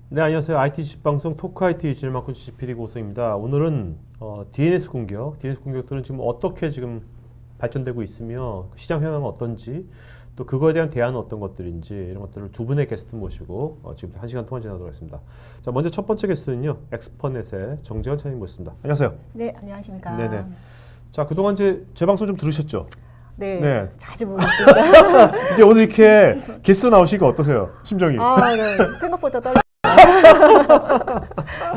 네, 안녕하세요. IT 지식방송 토크 IT 진행맡고 있는 PD 고성입니다. 오늘은 DNS 공격, DNS 공격들은 지금 어떻게 지금 발전되고 있으며 시장 현황은 어떤지 또 그거에 대한 대안은 어떤 것들인지 이런 것들을 두 분의 게스트 모시고 지금 1시간 동안 진행하도록 하겠습니다. 자, 먼저 첫 번째 게스트는요. 엑스퍼넷의 정재원 차장님 모셨습니다. 안녕하세요. 네, 안녕하십니까. 네네. 자, 그동안 이제 제 방송 좀 들으셨죠? 네, 네. 자주 보고 있습니다. 이제 오늘 이렇게 게스트 나오시니까 어떠세요? 심정이? 네. 생각보다 떨려.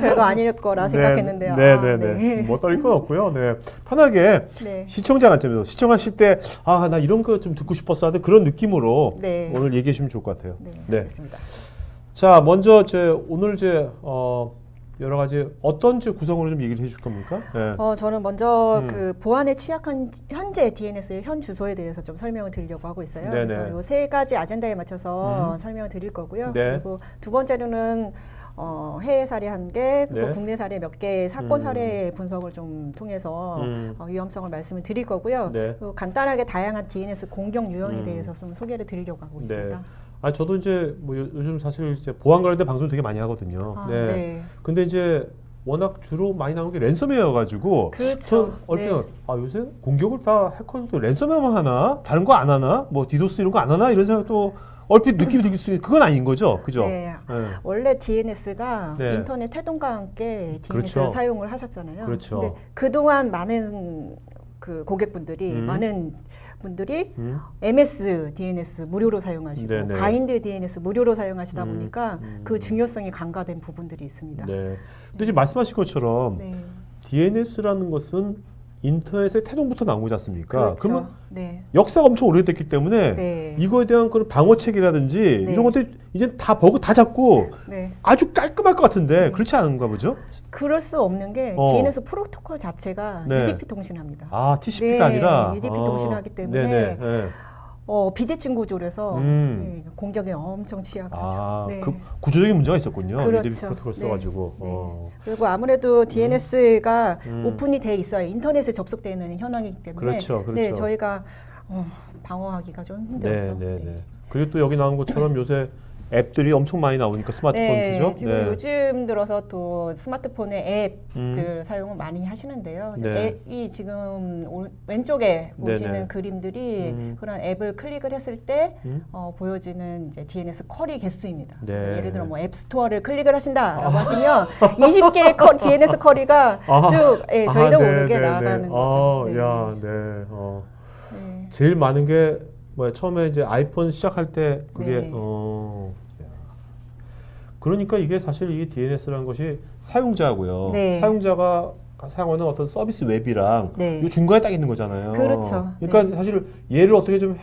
별거 아닐 거라 생각했는데요. 네네네. 네. 뭐 떨릴 건 없고요. 네. 편하게 네. 시청자 관점에서 시청하실 때 나 이런 거 좀 듣고 싶었어 하는 그런 느낌으로 네. 오늘 얘기해 주시면 좋을 것 같아요. 네, 알겠습니다. 자, 먼저 오늘 여러 가지 어떤 구성으로 좀 얘기를 해줄 겁니까? 네. 저는 먼저 그 보안에 취약한 현재 DNS의 현 주소에 대해서 좀 설명을 드리려고 하고 있어요. 네네. 그래서 이 세 가지 아젠다에 맞춰서 설명을 드릴 거고요. 네. 그리고 두 번째로는 해외 사례 1개, 그리고 네. 국내 사례 몇 개의 사건 사례 분석을 좀 통해서 위험성을 말씀을 드릴 거고요. 네. 그리고 간단하게 다양한 DNS 공격 유형에 대해서 좀 소개를 드리려고 하고 있습니다. 저도 이제 뭐 요즘 사실 이제 보안 관련된 방송 되게 많이 하거든요. 네. 근데 이제 워낙 주로 많이 나오는 게 랜섬웨어여가지고 그렇죠. 얼핏 요새 공격을 다 해커들도 랜섬웨어만 하나? 다른 거 안 하나? 뭐 디도스 이런 거 안 하나? 이런 생각도 얼핏 느낌이 들기 때문에 그건 아닌 거죠, 그죠? 네. 원래 DNS가 인터넷 태동과 함께 DNS를 그렇죠. 사용을 하셨잖아요. 그렇죠. 근데 그동안 많은 그 고객분들이 많은 분들이 MS DNS 무료로 사용하시고 네네. 바인드 DNS 무료로 사용하시다 보니까 그 중요성이 간과된 부분들이 있습니다. 네. 근데 지금 말씀하신 것처럼 네. DNS라는 것은 인터넷의 태동부터 나온 거지 않습니까? 그렇죠. 그러면 네. 역사가 엄청 오래됐기 때문에 네. 이거에 대한 그런 방어책이라든지 네. 이런 것들 이제 다 버그 다 잡고 네. 아주 깔끔할 것 같은데 그렇지 않은가 보죠? 그럴 수 없는 게 DNS 프로토콜 자체가 네. UDP 통신합니다. TCP가 네, 아니라 UDP 통신을 하기 때문에 네네. 네. 비대칭 구조라서 공격에 엄청 취약하죠. 네. 그 구조적인 문제가 있었군요. 그렇죠. UDP 프로토콜 써가지고. 네. 그리고 아무래도 DNS가 오픈이 돼 있어야 인터넷에 접속되는 현황이기 때문에 그렇죠. 네, 저희가 방어하기가 좀 힘들었죠. 네. 그리고 또 여기 나온 것처럼 요새 앱들이 엄청 많이 나오니까 스마트폰 그죠? 지금 요즘 들어서 또 스마트폰에 앱들 사용을 많이 하시는데요. 앱이 지금 왼쪽에 보시는 그림들이 그런 앱을 클릭을 했을 때 보여지는 이제 DNS 쿼리 개수입니다. 그래서 예를 들어 뭐 앱스토어를 클릭을 하신다라고 하시면 20개의 DNS 쿼리가 쭉 저희도 모르게 나아가는 거죠. 제일 많은 게 처음에 이제 아이폰 시작할 때 그게 그러니까 이게 사실 이 DNS라는 것이 사용자고요. 사용자가 사용하는 어떤 서비스 웹이랑 이 중간에 딱 있는 거잖아요. 그렇죠. 그러니까 사실 얘를 어떻게 좀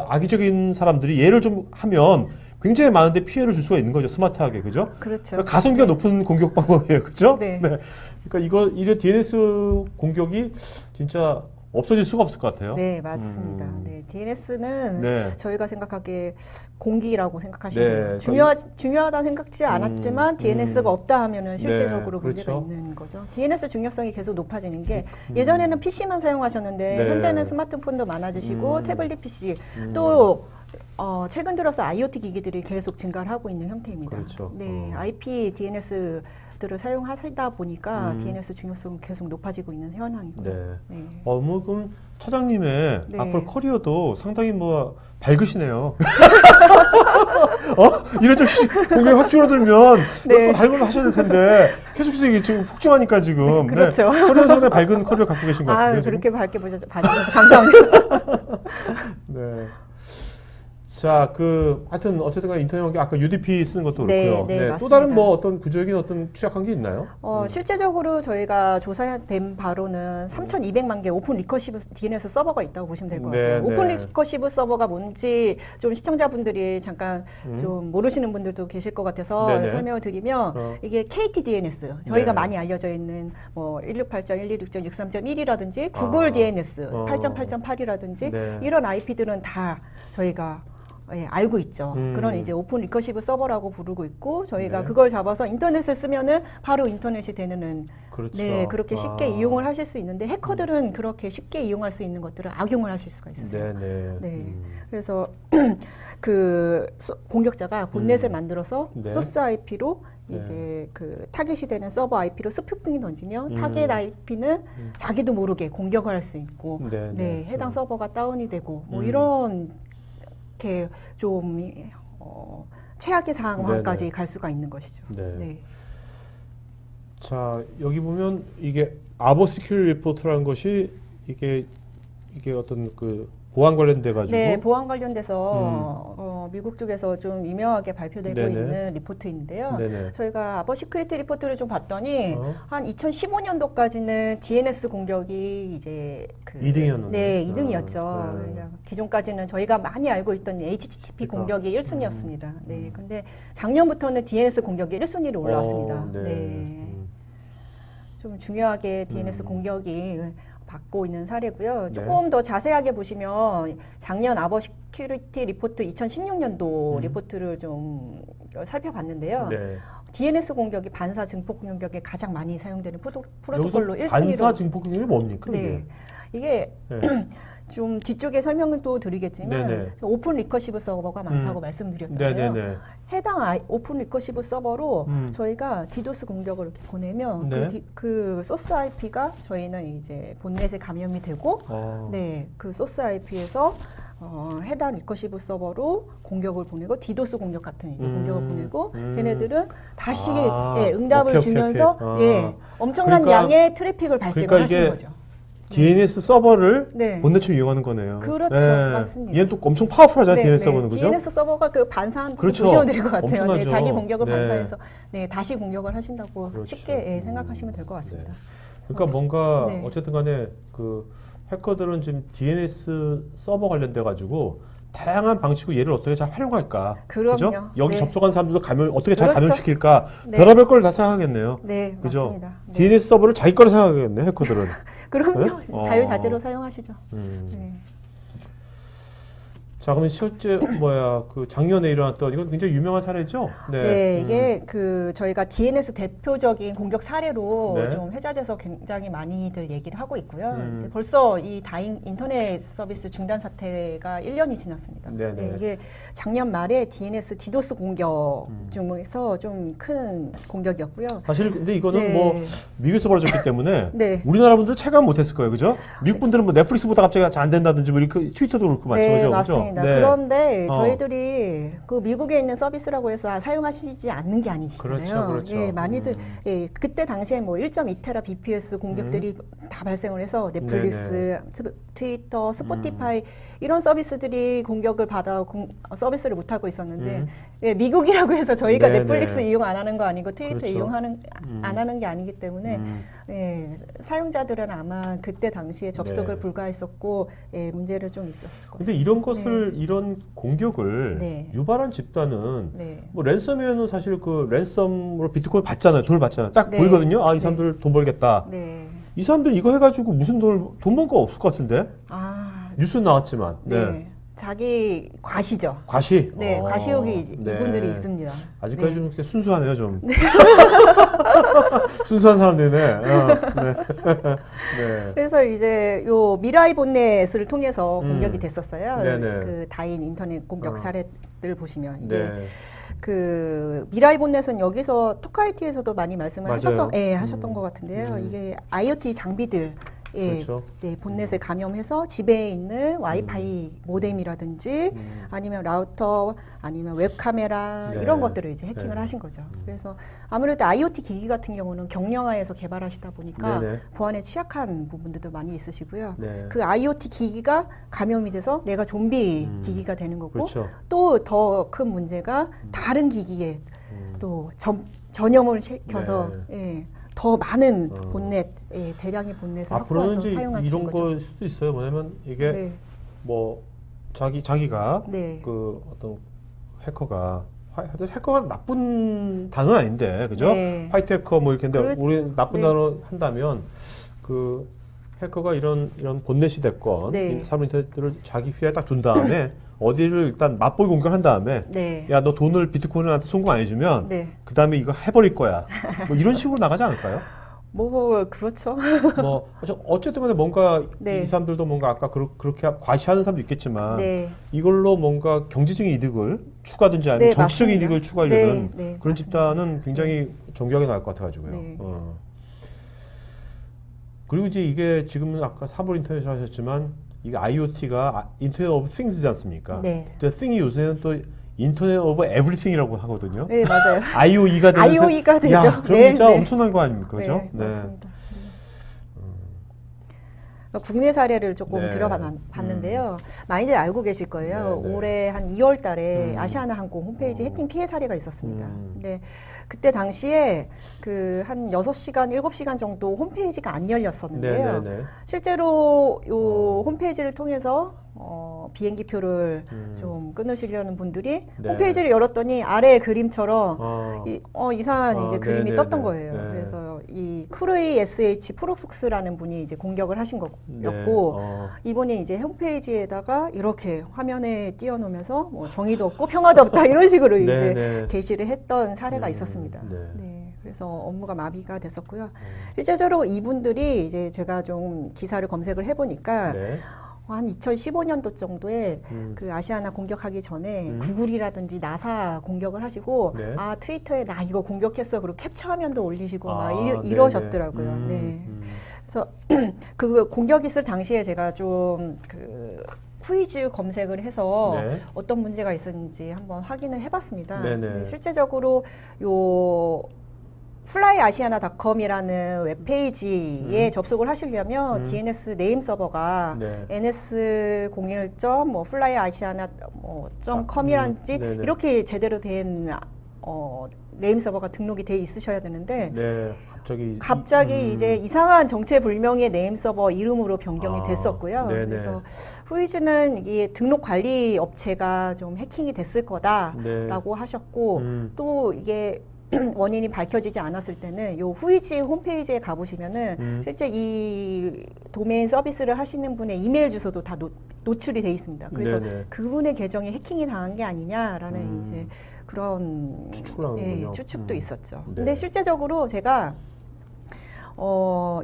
악의적인 사람들이 얘를 좀 하면 굉장히 많은데 피해를 줄 수가 있는 거죠. 스마트하게, 그죠? 그렇죠. 그러니까 가성비가 높은 공격 방법이에요, 그죠? 네. 그러니까 이래 DNS 공격이 진짜 없어질 수가 없을 것 같아요. 네, 맞습니다. DNS는 저희가 생각하기에 공기라고 생각하시면 돼요. 중요하다 생각지 않았지만 DNS가 없다 하면은 실제적으로 문제가 있는 거죠. DNS 중요성이 계속 높아지는 게 예전에는 PC만 사용하셨는데 현재는 스마트폰도 많아지시고 태블릿 PC 또 최근 들어서 IoT 기기들이 계속 증가를 하고 있는 형태입니다. 그렇죠. IP DNS 들을 사용하시다 보니까 DNS 중요성은 계속 높아지고 있는 현황이고요. 그럼 차장님의 앞으로 커리어도 상당히 밝으시네요. 이래저래 공격이 확 줄어들면 다른 걸 하셔야 될 텐데 계속해서 이게 지금 폭증하니까 지금. 그렇죠. 커리어 상당히 밝은 커리어 갖고 계신 것 같아요. 그렇게 밝게 봐주셔서 감사합니다. 네. 자, 하여튼 어쨌든 간에 인터넷 관계 아까 UDP 쓰는 것도 그렇고요. 또 다른 어떤 구조적인 어떤 취약한 게 있나요? 실제적으로 저희가 조사된 바로는 3,200만 개 오픈 리커시브 DNS 서버가 있다고 보시면 될 것 같아요. 오픈 리커시브 서버가 뭔지 좀 시청자분들이 잠깐 좀 모르시는 분들도 계실 것 같아서 설명을 드리면 이게 KT DNS 저희가 많이 알려져 있는 168.126.63.1이라든지 구글 DNS 8.8.8이라든지 이런 IP들은 다 저희가 예, 알고 있죠. 그런 이제 오픈 리커시브 서버라고 부르고 있고 저희가 네. 그걸 잡아서 인터넷을 쓰면은 바로 인터넷이 되는 그렇죠. 네, 그렇게 쉽게 이용을 하실 수 있는데 해커들은 그렇게 쉽게 이용할 수 있는 것들을 악용을 하실 수가 있으세요. 네네. 네. 그래서 그 공격자가 본넷을 만들어서 네. 소스 IP로 네. 이제 그 타겟이 되는 서버 IP로 스푸핑이 던지면 타겟 IP는 자기도 모르게 공격을 할 수 있고 네, 네, 해당 서버가 다운이 되고 뭐 이렇게 좀 최악의 상황까지 네네. 갈 수가 있는 것이죠. 네. 네. 자, 여기 보면 이게 아버 시큐리티 리포트라는 것이 이게 어떤 그 보안 관련돼 가지고 네, 보안 관련돼서 미국 쪽에서 좀 유명하게 발표되고 네네. 있는 리포트인데요. 네네. 저희가 아버 시큐리티 리포트를 좀 봤더니 한 한 2015년도까지는 DNS 공격이 이제 2등이었는데. 네, 2등이었죠. 네. 기존까지는 저희가 많이 알고 있던 HTTP 그러니까. 공격이 1순위였습니다. 네, 근데 작년부터는 DNS 공격이 1순위로 올라왔습니다. 네. 네. 좀 중요하게 DNS 공격이 받고 있는 사례고요. 네. 조금 더 자세하게 보시면 작년 아버 시큐리티 리포트 2016년도 리포트를 좀 살펴봤는데요. 네. DNS 공격이 반사 증폭 공격에 가장 많이 사용되는 프로토콜로 여기서 1순위로 반사 증폭 공격이 뭡니까? 네. 이게 네. 좀 뒤쪽에 설명을 또 드리겠지만 네네. 오픈 리커시브 서버가 많다고 말씀드렸잖아요. 네네네. 해당 오픈 리커시브 서버로 저희가 디도스 공격을 이렇게 보내면 네. 그 소스 IP가 저희는 이제 본넷에 감염이 되고 네, 그 소스 IP에서 해당 리커시브 서버로 공격을 보내고 디도스 공격 같은 이제 공격을 보내고 걔네들은 다시 예, 응답을 오케이, 주면서 오케이. 예, 엄청난 그러니까- 양의 트래픽을 발생을 그러니까 하시는 이게 거죠. DNS 서버를 네. 본넷으로 이용하는 거네요. 그렇죠. 네. 맞습니다. 얘는 또 엄청 파워풀하잖아요. DNS 서버는 그죠? DNS 서버가 그 반사한 거 그렇죠. 보시면 될 것 같아요. 네, 엄청나죠. 자기 공격을 네. 반사해서 네, 다시 공격을 하신다고 그렇죠. 쉽게 예, 생각하시면 될 것 같습니다. 그러니까 뭔가 네. 어쨌든 간에 그 해커들은 지금 DNS 서버 관련돼 가지고 다양한 방식으로 얘를 어떻게 잘 활용할까? 그럼요. 그죠? 여기 네. 접속한 사람들도 어떻게 잘 그렇죠. 감염시킬까? 네. 별의별 걸 다 생각하겠네요. 네, 그죠? 맞습니다. 네. DNS 서버를 자기 거로 생각하겠네, 해커들은. 그럼요. 네? 자유자재로 사용하시죠. 음. 네. 자, 그러면 실제 그 작년에 일어났던 이건 굉장히 유명한 사례죠? 네, 이게 그 저희가 DNS 대표적인 공격 사례로 네. 좀 회자돼서 굉장히 많이들 얘기를 하고 있고요. 이제 벌써 이 다잉 인터넷 서비스 중단 사태가 1년이 지났습니다. 네네. 네, 이게 작년 말에 DNS 디도스 공격 중에서 좀 큰 공격이었고요. 사실 근데 이거는 네. 뭐 미국에서 벌어졌기 때문에 네. 우리나라 분들 체감 못했을 거예요, 그죠? 미국 분들은 뭐 넷플릭스 보다 갑자기 잘 안 된다든지 뭐 이렇게 트위터도 그렇고 맞죠, 네, 그죠? 맞습니다. 네. 그런데 어. 저희들이 그 미국에 있는 서비스라고 해서 사용하시지 않는 게 아니시잖아요. 그렇죠, 그렇죠. 예, 많이들 예, 그때 당시에 뭐 1.2테라 BPS 공격들이 다 발생을 해서 넷플릭스, 트위터, 스포티파이 이런 서비스들이 공격을 받아 서비스를 못 하고 있었는데 예, 미국이라고 해서 저희가 네네. 넷플릭스 이용 안 하는 거 아니고 트위터 그렇죠. 이용하는 안 하는 게 아니기 때문에 예, 사용자들은 아마 그때 당시에 접속을 네. 불가했었고 예, 문제를 좀 있었을 거예요. 근데 이런 것을 이런 공격을 네. 유발한 집단은 네. 뭐 랜섬웨어는 사실 그 랜섬으로 비트코인 받잖아요. 돈을 받잖아요. 딱 네. 보이거든요. 아, 이 네. 사람들 돈 벌겠다. 네. 이 사람들 이거 해가지고 무슨 돈 번 거 없을 것 같은데? 아, 뉴스 나왔지만. 네. 네. 자기 과시죠. 과시. 네, 과시욕이 네. 이분들이 있습니다. 아직까지 네. 좀 이렇게 순수하네요, 좀. 순수한 사람들이네. 네. 네. 그래서 이제 요 미라이 본넷을 통해서 공격이 됐었어요. 네네. 그 다인 인터넷 공격 사례들 보시면 이게 네. 그 미라이 본넷은 여기서 토카이티에서도 많이 말씀을 맞아요. 하셨던 것 같은데요. 이게 IoT 장비들 그렇죠. 네, 본넷을 감염해서 집에 있는 와이파이 모뎀이라든지 아니면 라우터 아니면 웹카메라 네. 이런 것들을 이제 해킹을 네. 하신 거죠. 그래서 아무래도 IoT 기기 같은 경우는 경량화해서 개발하시다 보니까 네네. 보안에 취약한 부분들도 많이 있으시고요. 네. 그 IoT 기기가 감염이 돼서 내가 좀비 기기가 되는 거고 그렇죠. 또 더 큰 문제가 다른 기기에 또 전염을 시켜서 예, 더 많은 본넷, 예, 대량의 본넷을 앞으로는 확보해서 이제 사용하시는 이런 거죠. 걸 수도 있어요. 뭐냐면 이게 네, 뭐 자기가 네, 그 어떤 해커가 하여튼 해커가 나쁜 단어는 아닌데 그죠? 네. 화이트 해커 뭐 이렇게 근데 그렇죠. 우리 나쁜 네. 단어 한다면 그 해커가 이런 본넷이 됐건 네. 사물 인터넷을 자기 휘하에 딱 둔 다음에 어디를 일단 맛보기 공격을 한 다음에 네. 야, 너 돈을 비트코인을 나한테 송금 안 해주면 네. 그 다음에 이거 해버릴 거야. 뭐 이런 식으로 나가지 않을까요? 뭐 그렇죠. 뭐 어쨌든 간에 뭔가 네. 이 사람들도 뭔가 아까 그렇게 과시하는 사람도 있겠지만 네. 이걸로 뭔가 경제적인 이득을 추구하든지 아니면 네, 정치적인 맞습니다. 이득을 추구하려는 네, 네, 그런 맞습니다. 집단은 굉장히 정교하게 나올 것 같아가지고요. 네. 그리고 이제 이게 지금은 아까 사물 인터넷을 하셨지만 이게 IoT가 인터넷 오브 띵스지 않습니까? 네. 띵이 요새는 또 인터넷 오브 에브리띵이라고 하거든요. 네, 맞아요. IOE가 되는 IOE가 되죠. 야, 그럼 네, 진짜 네. 엄청난 거 아닙니까? 그죠? 네, 맞습니다. 국내 사례를 조금 네. 들어봤는데요. 많이들 알고 계실 거예요. 네, 네. 올해 한 2월 달에 아시아나항공 홈페이지 해킹 피해 사례가 있었습니다. 근데 그때 당시에 그 한 6시간, 7시간 정도 홈페이지가 안 열렸었는데요. 네, 네, 네. 실제로 요 홈페이지를 통해서 비행기표를 좀 끊으시려는 분들이 네. 홈페이지를 열었더니 아래 그림처럼 이상한 이제 그림이 네, 떴던 네, 거예요. 네. 그래서 이 크루이 SH 프로속스라는 분이 이제 공격을 하신 거였고 이분이 이제 홈페이지에다가 이렇게 화면에 띄워놓으면서 뭐 정의도 없고 평화도 없다 이런 식으로 네, 이제 네. 게시를 했던 사례가 있었습니다. 네. 네. 그래서 업무가 마비가 됐었고요. 실제적으로 이분들이 이제 제가 좀 기사를 검색을 해보니까 네. 한 2015년도 정도에 그 아시아나 공격하기 전에 구글이라든지 나사 공격을 하시고 네. 트위터에 나 이거 공격했어 그리고 캡처 화면도 올리시고 막 네네. 이러셨더라고요. 네. 그래서 그 공격이 있을 당시에 제가 좀 그 후이즈 검색을 해서 네. 어떤 문제가 있었는지 한번 확인을 해봤습니다. 네네. 근데 실제적으로 요 flyasiana.com이라는 웹페이지에 접속을 하시려면 DNS 네임 서버가 네. ns01.flyasiana.com이란지 네네. 이렇게 제대로 된 네임 서버가 등록이 돼 있으셔야 되는데 네. 갑자기 이제 이상한 정체불명의 네임 서버 이름으로 변경이 됐었고요. 네네. 그래서 후이즈는 이게 등록 관리 업체가 좀 해킹이 됐을 거다라고 네. 하셨고 또 이게 원인이 밝혀지지 않았을 때는 요 후이지 홈페이지에 가보시면은 실제 이 도메인 서비스를 하시는 분의 이메일 주소도 다 노출이 돼 있습니다. 그래서 네네. 그분의 계정이 해킹이 당한 게 아니냐라는 이제 그런 추측을 하는군요. 추측도 있었죠. 네. 근데 실제적으로 제가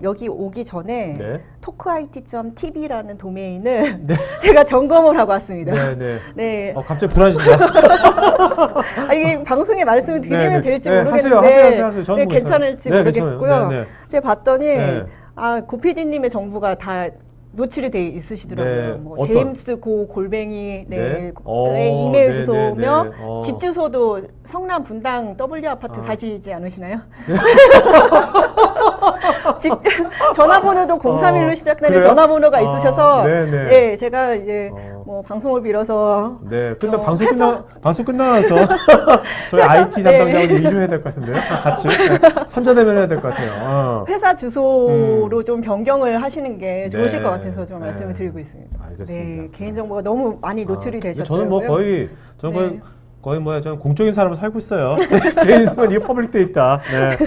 여기 오기 전에 네. talkit.tv라는 도메인을 제가 점검을 하고 왔습니다. 네, 네. 네. 갑자기 불안해진다. 이게 방송에 말씀을 드리면 네, 네. 될지 네, 모르겠는데 하세요. 저는 뭐 괜찮을지 네, 모르겠고요. 괜찮아요. 네, 네. 제가 봤더니 네. 고PD님의 정보가 다 노출이 돼 있으시더라고요. 네. 뭐 어떤? 제임스 고 골뱅이 네. 이메일 네, 주소며 네, 네. 집 주소도 성남 분당 W 아파트 사시지 않으시나요? 집 전화번호도 031로 시작되는 그래요? 전화번호가 있으셔서 네, 네. 네, 제가 이제 뭐 방송을 빌어서 네, 방송 방송 끝나서 저희 IT 담당자하고 얘기 좀 해야 될 것 같은데요. 같이 삼자 대면 해야 될 것 같아요. 회사 주소로 좀 변경을 하시는 게 좋으실 네. 것 같아서 좀 네. 말씀을 드리고 있습니다. 알겠습니다. 네, 개인 정보가 너무 많이 노출이 근데 되셨더라고요. 저는 저는 공적인 사람으로 살고 있어요. 제 인생은 이게 퍼블릭돼 있다. 네.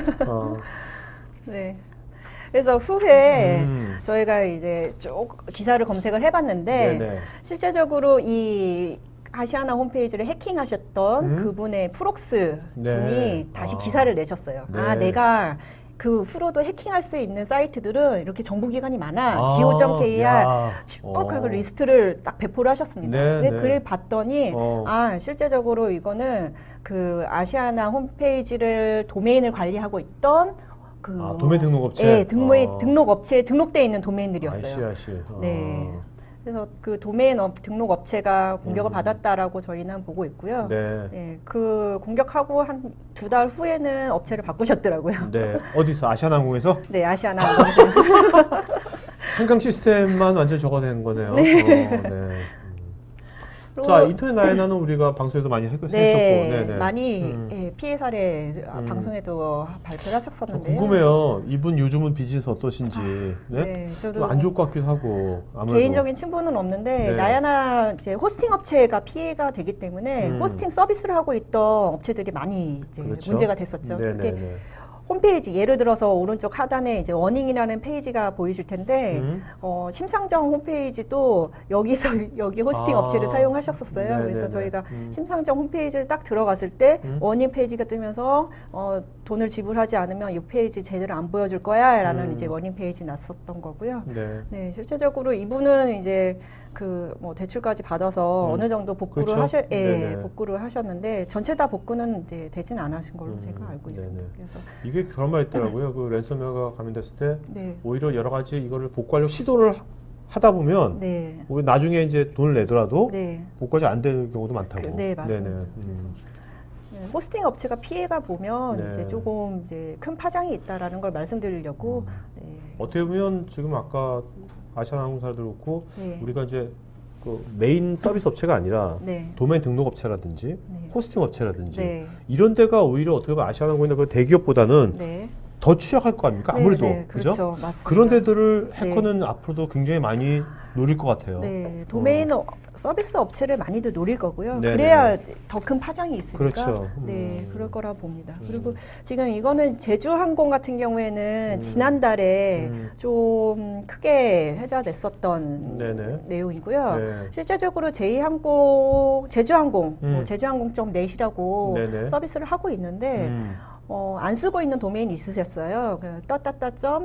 네. 그래서 후에 저희가 이제 쭉 기사를 검색을 해봤는데 네네. 실제적으로 이 아시아나 홈페이지를 해킹하셨던 그분의 프록스 네. 분이 다시 기사를 내셨어요. 네. 내가 그 후로도 해킹할 수 있는 사이트들은 이렇게 정보기관이 많아. 아, go.kr 야. 쭉 하고 리스트를 딱 배포를 하셨습니다. 네, 근데 네. 그를 봤더니 실제적으로 이거는 그 아시아나 홈페이지를 도메인을 관리하고 있던 도메인 등록업체? 네, 등록업체에 등록되어 있는 도메인들이었어요. 아이씨. 네. 그래서 그 도메인 등록업체가 공격을 받았다라고 저희는 보고 있고요. 네. 네, 그 공격하고 한 2달 후에는 업체를 바꾸셨더라고요. 네. 어디서? 아시아나항공에서? 네, 아시아나 항공에서. 한강 시스템만 완전 저거 되는 거네요. 네. 네. 자, 인터넷 나이나는 우리가 방송에도 많이 했었고, 네네. 많이 피해 사례 방송에도 발표를 하셨었는데요. 궁금해요. 이분 요즘은 비즈니스 어떠신지. 네? 저도 안 좋을 것 같기도 하고. 아무래도. 개인적인 친분은 없는데 네. 나야나 이제 호스팅 업체가 피해가 되기 때문에 호스팅 서비스를 하고 있던 업체들이 많이 이제 그렇죠. 문제가 됐었죠. 네네네. 이렇게 홈페이지 예를 들어서 오른쪽 하단에 이제 워닝이라는 페이지가 보이실 텐데 심상정 홈페이지도 여기 호스팅 업체를 사용하셨었어요. 네네네. 그래서 저희가 심상정 홈페이지를 딱 들어갔을 때 워닝 페이지가 뜨면서 돈을 지불하지 않으면 이 페이지 제대로 안 보여줄 거야라는 이제 워닝 페이지 났었던 거고요. 네. 네, 실제적으로 이분은 이제 그 뭐 대출까지 받아서 어느 정도 복구를 그렇죠? 복구를 하셨는데 전체 다 복구는 이제 되진 않으신 걸로 제가 알고 있습니다. 네네. 그래서 이게 그런 말 있더라고요. 그 랜섬웨어가 감염됐을 때 네. 오히려 여러 가지 이거를 복구하려고 시도를 하다 보면 네. 오히려 나중에 이제 돈을 내더라도 네. 복구가 안 되는 경우도 많다고. 네, 맞습니다. 네네. 그래서 네, 호스팅 업체가 피해가 보면 네. 이제 조금 이제 큰 파장이 있다라는 걸 말씀드리려고 네. 어떻게 보면 지금 아까 아시아나항공사도 그렇고 네. 우리가 이제 그 메인 서비스 업체가 아니라 네. 도메인 등록 업체라든지 네. 호스팅 업체라든지 네. 이런 데가 오히려 어떻게 보면 아시아나항공이나 그 대기업보다는 네. 더 취약할 거 아닙니까? 네, 아무래도 네, 그죠? 그렇죠. 맞습니다. 그런 데들을 해커는 앞으로도 굉장히 많이 노릴 것 같아요. 네, 도메인 서비스 업체를 많이들 노릴 거고요. 네네. 그래야 더 큰 파장이 있으니까. 그렇죠. 네, 그럴 거라 봅니다. 그리고 지금 이거는 제주항공 같은 경우에는 지난달에 좀 크게 회자됐었던 네네. 내용이고요. 네. 실제적으로 제주항공, 음. 제주항공.net이라고 네네. 서비스를 하고 있는데 안 쓰고 있는 도메인이 있으셨어요. 그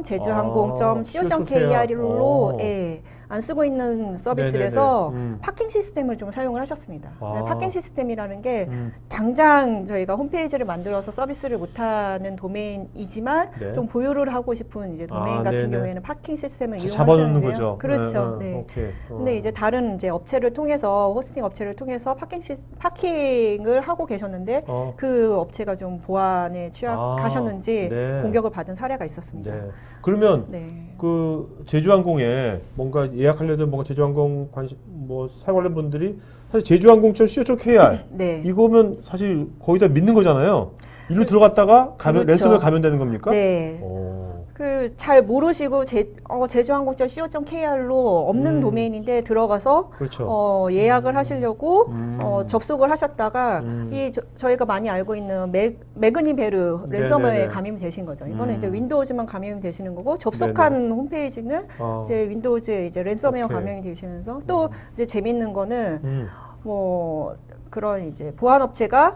제주항공.co.kr로 예, 안 쓰고 있는 서비스라서 파킹 시스템을 좀 사용을 하셨습니다. 파킹 시스템이라는 게 당장 저희가 홈페이지를 만들어서 서비스를 못하는 도메인이지만 네. 좀 보유를 하고 싶은 이제 도메인 같은 네네. 경우에는 파킹 시스템을 잡아놓는 이용하시는데요. 거죠. 그렇죠. 네. 오케이. 근데 이제 다른 이제 업체를 통해서 호스팅 업체를 통해서 파킹을 하고 계셨는데 그 업체가 좀 보안에 취약하셨는지 네. 공격을 받은 사례가 있었습니다. 네. 그러면 네. 그 제주항공에 뭔가 예약하려던 뭔가 제주항공 뭐 사용하려는 분들이 사실 제주항공.co.kr 네. 이거면 사실 거의 다 믿는 거잖아요. 일로 들어갔다가 그렇죠. 랜섬웨어 감염되는 겁니까? 네. 그 잘 모르시고 제주항공.co.kr로 없는 도메인인데 들어가서 그렇죠. 예약을 하시려고 접속을 하셨다가 저희가 많이 알고 있는 매그니베르 랜섬웨어에 네네네. 감염이 되신 거죠. 이거는 이제 윈도우즈만 감염이 되시는 거고 접속한 홈페이지는 이제 윈도우즈에 이제 랜섬웨어 오케이. 감염이 되시면서 또 이제 재밌는 거는 뭐 그런 이제 보안 업체가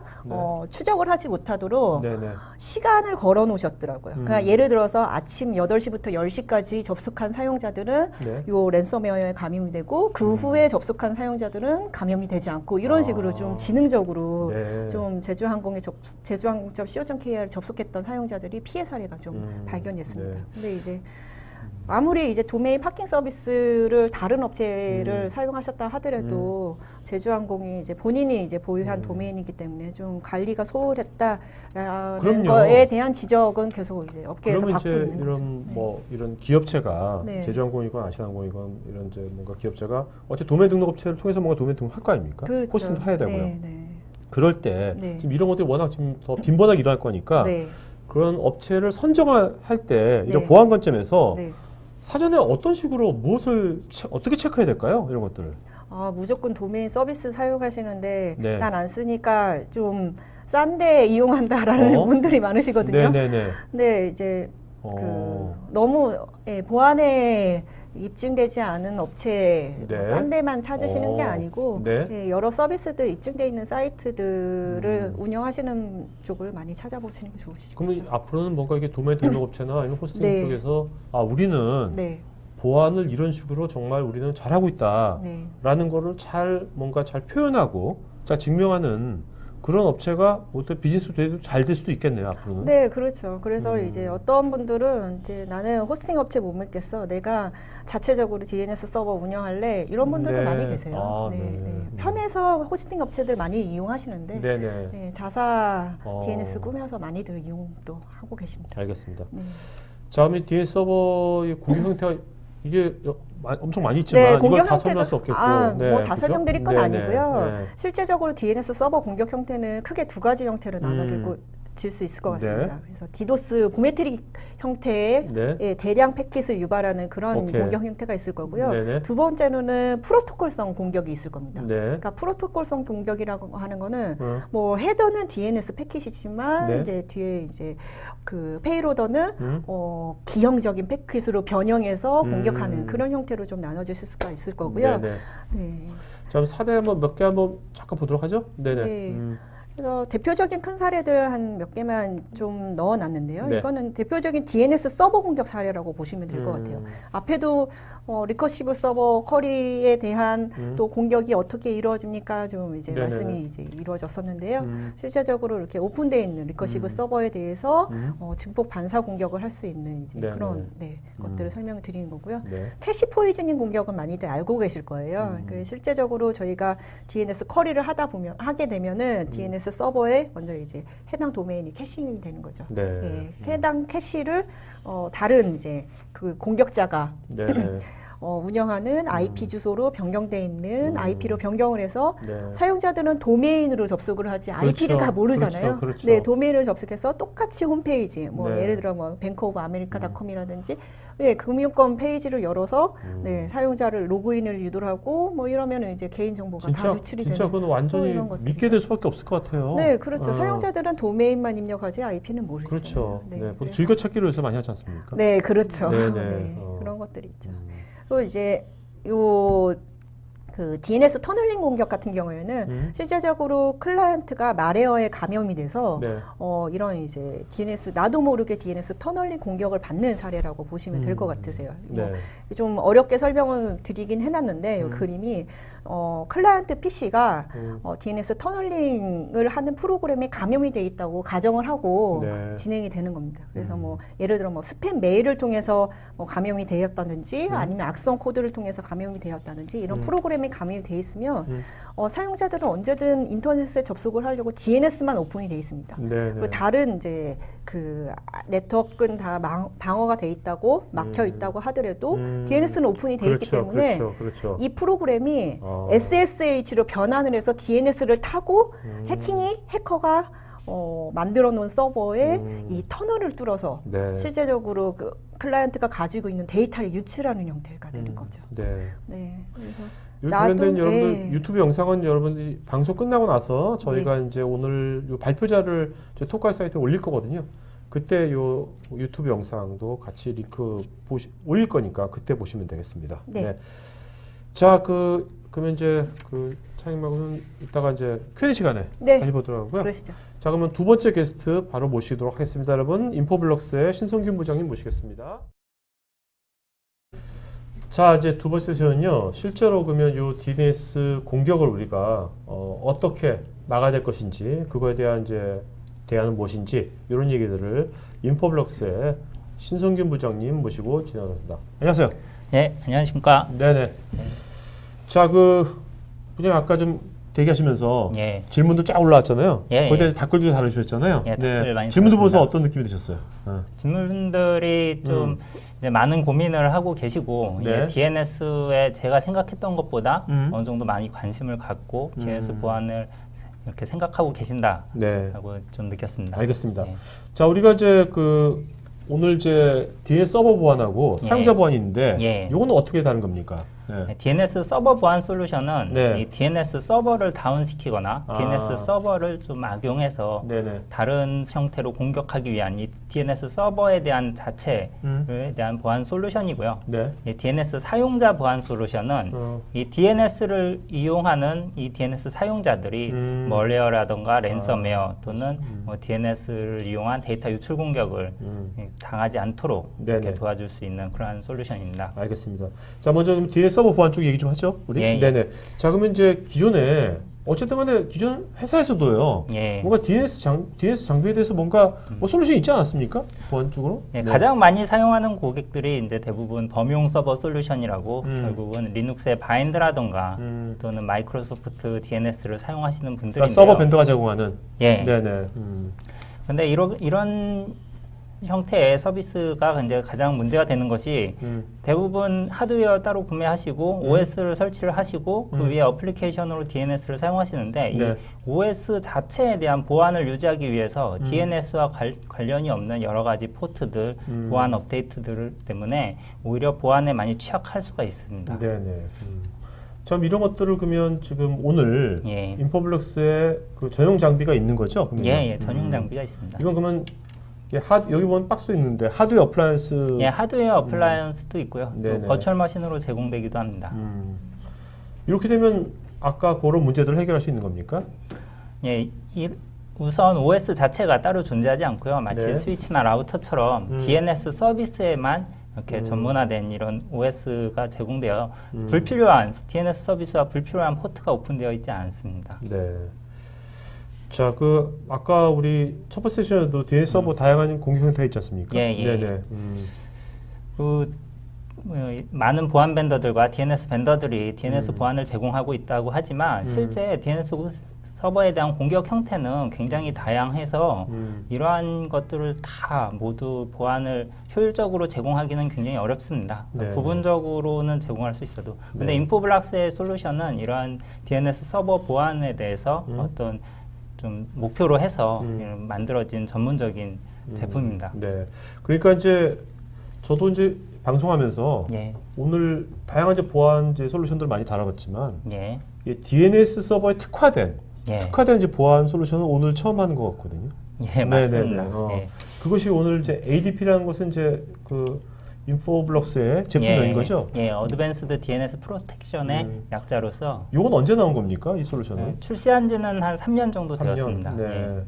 추적을 하지 못하도록 네네. 시간을 걸어 놓으셨더라고요. 그러니까 예를 들어서 아침 8시부터 10시까지 접속한 사용자들은 네. 요 랜섬웨어에 감염이 되고 그 후에 접속한 사용자들은 감염이 되지 않고 이런 식으로 좀 지능적으로 네. 좀 제주항공.co.kr 접속했던 사용자들이 피해 사례가 좀 발견됐습니다. 네. 근데 이제 아무리 이제 도메인 파킹 서비스를 다른 업체를 사용하셨다 하더라도 제주항공이 이제 본인이 이제 보유한 도메인이기 때문에 좀 관리가 소홀했다라는 그럼요. 거에 대한 지적은 계속 이제 업계에서 그러면 받고 이제 있는 거죠. 이런 뭐 이런 기업체가 네. 제주항공이건 아시아항공이건 이런 이제 뭔가 기업체가 어째 도메인 등록 업체를 통해서 뭔가 도메인 등록 할 거 아닙니까? 그렇죠. 호스팅도 해야 되고요. 네, 네. 그럴 때 네. 지금 이런 것들이 워낙 지금 더 빈번하게 일어날 거니까 네. 그런 업체를 선정할 때 이런 네. 보안 관점에서 네. 사전에 어떤 식으로 무엇을 어떻게 체크해야 될까요? 이런 것들을. 무조건 도메인 서비스 사용하시는데 네. 난 안 쓰니까 좀 싼데 이용한다라는 분들이 많으시거든요. 네네네. 근데 이제 너무 보안에 입증되지 않은 업체 네. 싼 데만 찾으시는 게 아니고 네. 여러 서비스들 입증돼 있는 사이트들을 운영하시는 쪽을 많이 찾아보시는 게 좋으시죠. 그러면 앞으로는 뭔가 이게 도메인 등록 업체나 이런 호스팅 네. 쪽에서 우리는 네. 보안을 이런 식으로 정말 우리는 잘하고 있다라는 거를 뭔가 잘 표현하고 잘 증명하는 그런 업체가 어떤 비즈니스도 잘 될 수도 있겠네요, 앞으로는. 네, 그렇죠. 그래서 이제 어떤 분들은 이제 나는 호스팅 업체 못 믿겠어. 내가 자체적으로 DNS 서버 운영할래. 이런 분들도 네. 많이 계세요. 네. 편해서 호스팅 업체들 많이 이용하시는데 네, 자사 DNS 꾸며서 많이들 이용도 하고 계십니다. 알겠습니다. 네. 자, 그럼 DNS 서버의 공유 형태가 이게 엄청 많이 있지만 이건 다 설명할 수 없겠고. 뭐 다 설명드릴 건 네, 아니고요. 네. 실제적으로 DNS 서버 공격 형태는 크게 두 가지 형태로 나눠지고 질 수 있을 것 같습니다. 그래서 디도스 보메트릭 형태의 대량 패킷을 유발하는 그런 공격 형태가 있을 거고요. 두 번째로는 프로토콜성 공격이 있을 겁니다. 그러니까 프로토콜성 공격이라고 하는 거는 뭐 헤더는 DNS 패킷이지만 이제 뒤에 이제 그 페이로더는 기형적인 패킷으로 변형해서 공격하는 그런 형태로 좀 나눠질 수가 있을 거고요. 자, 사례 한번 몇 개 한번 잠깐 보도록 하죠. 그래서 대표적인 큰 사례들 한 몇 개만 좀 넣어놨는데요. 이거는 대표적인 DNS 서버 공격 사례라고 보시면 될 것 같아요. 앞에도 리커시브 서버 쿼리에 대한 또 공격이 어떻게 이루어집니까? 좀 이제 말씀이 이제 이루어졌었는데요. 실제적으로 이렇게 오픈되어 있는 리커시브 서버에 대해서 증폭 반사 공격을 할 수 있는 이제 그런 것들을 설명을 드리는 거고요. 캐시 포이즈닝 공격은 많이들 알고 계실 거예요. 실제적으로 저희가 DNS 쿼리를 하게 되면은 DNS 서버에 먼저 이제 해당 도메인이 캐싱이 되는 거죠. 해당 캐시를 다른 이제 그 공격자가 운영하는 IP 주소로 변경되어 있는 IP로 변경을 해서 사용자들은 도메인으로 접속을 하지 IP를 다 모르잖아요. 네, 도메인을 접속해서 똑같이 홈페이지, 뭐 예를 들어 뭐 뱅크 오브 아메리카닷컴이라든지 금융권 페이지를 열어서 사용자를 로그인을 유도를 하고 뭐 이러면 이제 개인 정보가 다 누출이 되는. 진짜 그건 완전히 믿게 될 수밖에 없을 것 같아요. 네, 그렇죠. 사용자들은 도메인만 입력하지 IP는 모르죠. 그렇죠. 즐겨찾기로 해서 많이 하지 않습니까? 네, 그렇죠. 그런 것들이 있죠. 또 이제 그 DNS 터널링 공격 같은 경우에는 실제적으로 클라이언트가 말웨어에 감염이 돼서 이런 이제 DNS 나도 모르게 DNS 터널링 공격을 받는 사례라고 보시면 될 것 같으세요. 좀 어렵게 설명을 드리긴 해놨는데 이 그림이 클라이언트 PC가 DNS 터널링을 하는 프로그램에 감염이 돼 있다고 가정을 하고 진행이 되는 겁니다. 그래서 뭐 예를 들어 뭐 스팸 메일을 통해서 뭐 감염이 되었다든지 아니면 악성 코드를 통해서 감염이 되었다든지 이런 프로그램에 감염이 돼 있으면 사용자들은 언제든 인터넷에 접속을 하려고 DNS만 오픈이 돼 있습니다. 그리고 다른 이제 그 네트워크는 다 방어가 돼 있다고 막혀 있다고 하더라도 DNS는 오픈이 돼 있기 때문에 이 프로그램이 SSH로 변환을 해서 DNS를 타고 해커가 만들어 놓은 서버에 이 터널을 뚫어서 실제적으로 그 클라이언트가 가지고 있는 데이터를 유출하는 형태가 되는 거죠. 그래서 관련된 여러분들 유튜브 영상은 여러분들이 방송 끝나고 나서 저희가 이제 오늘 요 발표자를 토크할 사이트에 올릴 거거든요. 그때 요 유튜브 영상도 같이 링크 올릴 거니까 그때 보시면 되겠습니다. 자, 그러면 이제 그 차장님하고는 이따가 이제 Q&A 시간에 다시 보도록 하고요. 그러시죠. 자, 그러면 두 번째 게스트 바로 모시도록 하겠습니다. 여러분, 인포블럭스의 신성균 부장님 모시겠습니다. 자, 이제 두 번째 세션은요. 실제로 그러면 요 DNS 공격을 우리가 어떻게 막아야 될 것인지, 그거에 대한 이제 대안은 무엇인지 이런 얘기들을 인포블럭스의 신성균 부장님 모시고 진행합니다. 안녕하세요. 네, 안녕하십니까. 네네. 자, 부장님 아까 좀 대기하시면서 질문도 쫙 올라왔잖아요. 거기에 댓글도 달아주셨잖아요. 댓글 많이 질문도 보면서 어떤 느낌이 드셨어요? 질문들이 좀 이제 많은 고민을 하고 계시고 DNS에 제가 생각했던 것보다 어느 정도 많이 관심을 갖고 DNS 보안을 이렇게 생각하고 계신다라고 좀 느꼈습니다. 알겠습니다. 자, 우리가 이제 오늘 이제 DNS 서버 보안하고 사용자 보안이 있는데 이거는 어떻게 다른 겁니까? DNS 서버 보안 솔루션은 이 DNS 서버를 다운시키거나 DNS 서버를 좀 악용해서 다른 형태로 공격하기 위한 이 DNS 서버에 대한 자체에 대한 보안 솔루션이고요. 이 DNS 사용자 보안 솔루션은 이 DNS를 이용하는 이 DNS 사용자들이 멀웨어라던가 랜섬웨어 또는 DNS를 이용한 데이터 유출 공격을 당하지 않도록 이렇게 도와줄 수 있는 그러한 솔루션입니다. 알겠습니다. 자, 먼저 그럼 DNS 서버 보안 쪽 얘기 좀 하죠. 우리. 네네. 자, 그러면 이제 기존에 어쨌든 간에 기존 회사에서도요. 뭔가 DNS 장비에 대해서 뭔가 솔루션이 있지 않았습니까? 보안 쪽으로? 가장 많이 사용하는 고객들이 이제 대부분 범용 서버 솔루션이라고 결국은 리눅스의 바인드라던가 또는 마이크로소프트 DNS를 사용하시는 분들인데요. 그러니까 서버 벤더가 제공하는. 네네. 근데 이런 형태의 서비스가 이제 가장 문제가 되는 것이 대부분 하드웨어 따로 구매하시고 OS를 설치를 하시고 그 위에 어플리케이션으로 DNS를 사용하시는데 이 OS 자체에 대한 보안을 유지하기 위해서 DNS와 관련이 없는 여러 가지 포트들, 보안 업데이트들 때문에 오히려 보안에 많이 취약할 수가 있습니다. 네네. 참 이런 것들을 그러면 지금 오늘 인포블럭스에 그 전용 장비가 있는 거죠? 예, 전용 장비가 있습니다. 이건 그러면 여기 보면 박스 있는데 하드웨어 어플라이언스. 예, 하드웨어 어플라이언스도 있고요. 또 버추얼 머신으로 제공되기도 합니다. 이렇게 되면 아까 그런 문제들을 해결할 수 있는 겁니까? 예, 우선 OS 자체가 따로 존재하지 않고요. 마치 스위치나 라우터처럼 DNS 서비스에만 이렇게 전문화된 이런 OS가 제공되어 불필요한 DNS 서비스와 불필요한 포트가 오픈되어 있지 않습니다. 네. 자, 아까 우리 첫 번째 세션에도 DNS 서버 다양한 공격 형태 있지 않습니까? 예, 예. 네네. 많은 보안 벤더들과 DNS 벤더들이 DNS 보안을 제공하고 있다고 하지만 실제 DNS 서버에 대한 공격 형태는 굉장히 다양해서 이러한 것들을 다 모두 보안을 효율적으로 제공하기는 굉장히 어렵습니다. 부분적으로는 제공할 수 있어도. 근데 인포블락스의 솔루션은 이러한 DNS 서버 보안에 대해서 어떤 좀 목표로 해서 만들어진 전문적인 제품입니다. 네. 그러니까 이제 저도 이제 방송하면서 오늘 다양한 이제 보안 이제 솔루션들 많이 다뤄봤지만 DNS 서버에 특화된 이제 보안 솔루션은 오늘 처음 하는 것 같거든요. 예, 맞습니다. 그것이 오늘 이제 ADP라는 것은 이제 그 인포블럭스의 제품명인 거죠? 예, 어드밴스드 DNS 프로텍션의 약자로서. 이건 언제 나온 겁니까? 이 솔루션은? 출시한 지는 한 3년 정도 되었습니다. 네.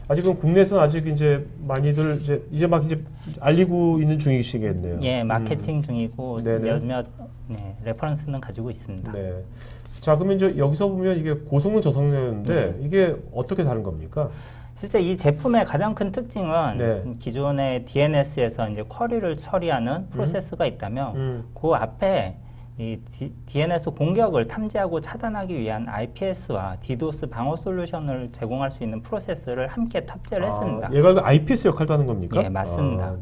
아직은 국내에서는 아직 이제 많이들 이제 막 이제 알리고 있는 중이시겠네요. 예, 마케팅 중이고 몇몇 레퍼런스는 가지고 있습니다. 네. 자, 그러면 이제 여기서 보면 이게 고성능 저성능인데 이게 어떻게 다른 겁니까? 실제 이 제품의 가장 큰 특징은 기존의 DNS에서 이제 쿼리를 처리하는 프로세스가 있다면 그 앞에 이 DNS 공격을 탐지하고 차단하기 위한 IPS와 DDoS 방어 솔루션을 제공할 수 있는 프로세스를 함께 탑재를 했습니다. 얘가 그 IPS 역할도 하는 겁니까? 예, 맞습니다.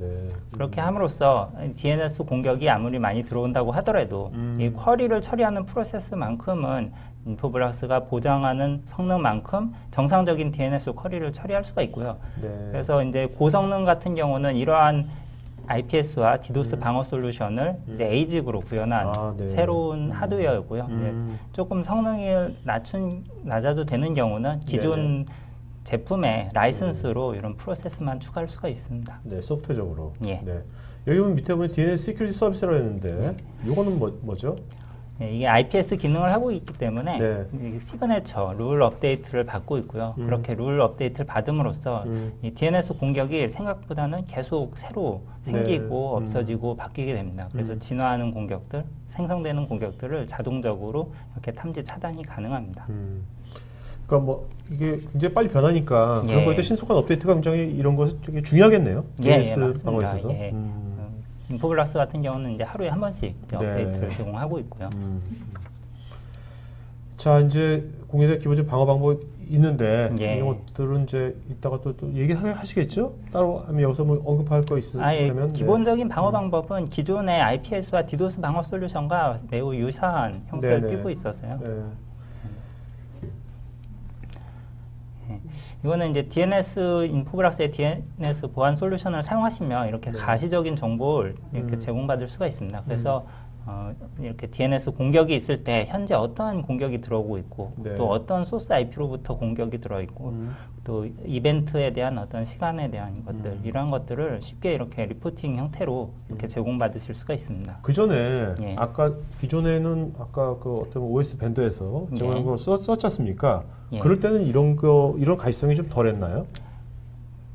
그렇게 함으로써 DNS 공격이 아무리 많이 들어온다고 하더라도 이 쿼리를 처리하는 프로세스만큼은 인포블락스가 보장하는 성능만큼 정상적인 DNS 쿼리를 처리할 수가 있고요. 그래서 이제 고성능 같은 경우는 이러한 IPS와 DDoS 방어 솔루션을 이제 에이직으로 구현한 새로운 하드웨어이고요. 조금 성능이 낮아도 되는 경우는 기존 제품의 라이선스로 이런 프로세스만 추가할 수가 있습니다. 네, 소프트적으로. 예. 네. 여기 보면 밑에 보면 DNS 시큐리티 서비스라고 했는데 이거는 뭐죠? 이게 IPS 기능을 하고 있기 때문에 시그네처 룰 업데이트를 받고 있고요. 그렇게 룰 업데이트를 받음으로써 이 DNS 공격이 생각보다는 계속 새로 생기고 없어지고 바뀌게 됩니다. 그래서 진화하는 공격들, 생성되는 공격들을 자동적으로 이렇게 탐지 차단이 가능합니다. 그러니까 뭐 이게 굉장히 빨리 변하니까 그런 거에 대해 신속한 업데이트가 굉장히 이런 것이 되게 중요하겠네요. DNS 방어에 있어서. 인포블락스 같은 경우는 이제 하루에 한 번씩 업데이트를 제공하고 있고요. 자, 이제 공유대 기본적인 방어 방법이 있는데 이것들은 이제 이따가 또 얘기하시겠죠? 따로 하면 여기서 뭐 언급할 거 있으면 기본적인 방어 방법은 기존의 IPS와 DDoS 방어 솔루션과 매우 유사한 형태를 띠고 있어서요. 이거는 이제 인포블락스의 DNS 보안 솔루션을 사용하시면 이렇게 가시적인 정보를 이렇게 제공받을 수가 있습니다. 그래서 이렇게 DNS 공격이 있을 때 현재 어떠한 공격이 들어오고 있고 또 어떤 소스 IP로부터 공격이 들어있고 또 이벤트에 대한 어떤 시간에 대한 것들 이러한 것들을 쉽게 이렇게 리포팅 형태로 이렇게 제공받으실 수가 있습니다. 그 전에 기존에는 아까 그 어떤 OS 벤더에서 제공한 거 썼지 않습니까? 그럴 때는 이런 가시성이 좀 덜했나요?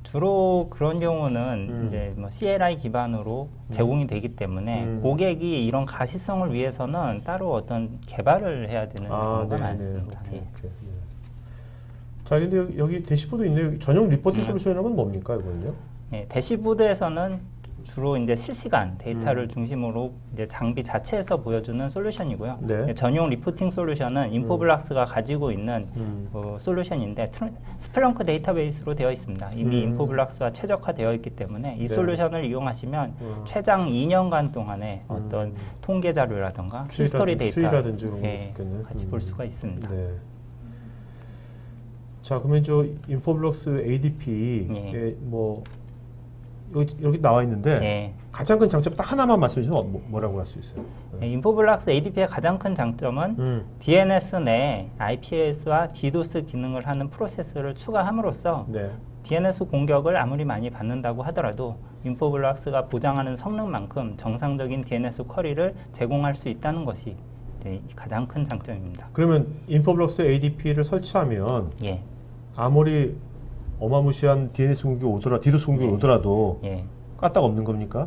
주로 그런 경우는 이제 뭐 CLI 기반으로 제공이 되기 때문에 고객이 이런 가시성을 위해서는 따로 어떤 개발을 해야 되는 경우가 많습니다. 자, 근데 여기 대시보드 있네요. 전용 리포팅 솔루션이라면 뭡니까, 이거는요? 대시보드에서는 주로 이제 실시간 데이터를 중심으로 이제 장비 자체에서 보여주는 솔루션이고요. 네. 전용 리포팅 솔루션은 인포블락스가 가지고 있는 솔루션인데 스플렁크 데이터베이스로 되어 있습니다. 이미 인포블락스와 최적화되어 있기 때문에 이 솔루션을 이용하시면 최장 2년간 동안의 어떤 통계 자료라든가 히스토리 데이터 추이라든지 같이 볼 수가 있습니다. 네. 자, 그러면 저 인포블럭스 ADP 뭐 여기 나와 있는데 가장 큰 장점 딱 하나만 말씀해 주시면 뭐라고 할 수 있어요? 인포블락스 ADP의 가장 큰 장점은 DNS 내 IPS와 DDoS 기능을 하는 프로세스를 추가함으로써 DNS 공격을 아무리 많이 받는다고 하더라도 인포블락스가 보장하는 성능만큼 정상적인 DNS 쿼리를 제공할 수 있다는 것이 가장 큰 장점입니다. 그러면 인포블럭스 ADP를 설치하면 아무리 어마무시한 DNS 공격이 오더라, DDoS 공격이 오더라도 까딱 없는 겁니까?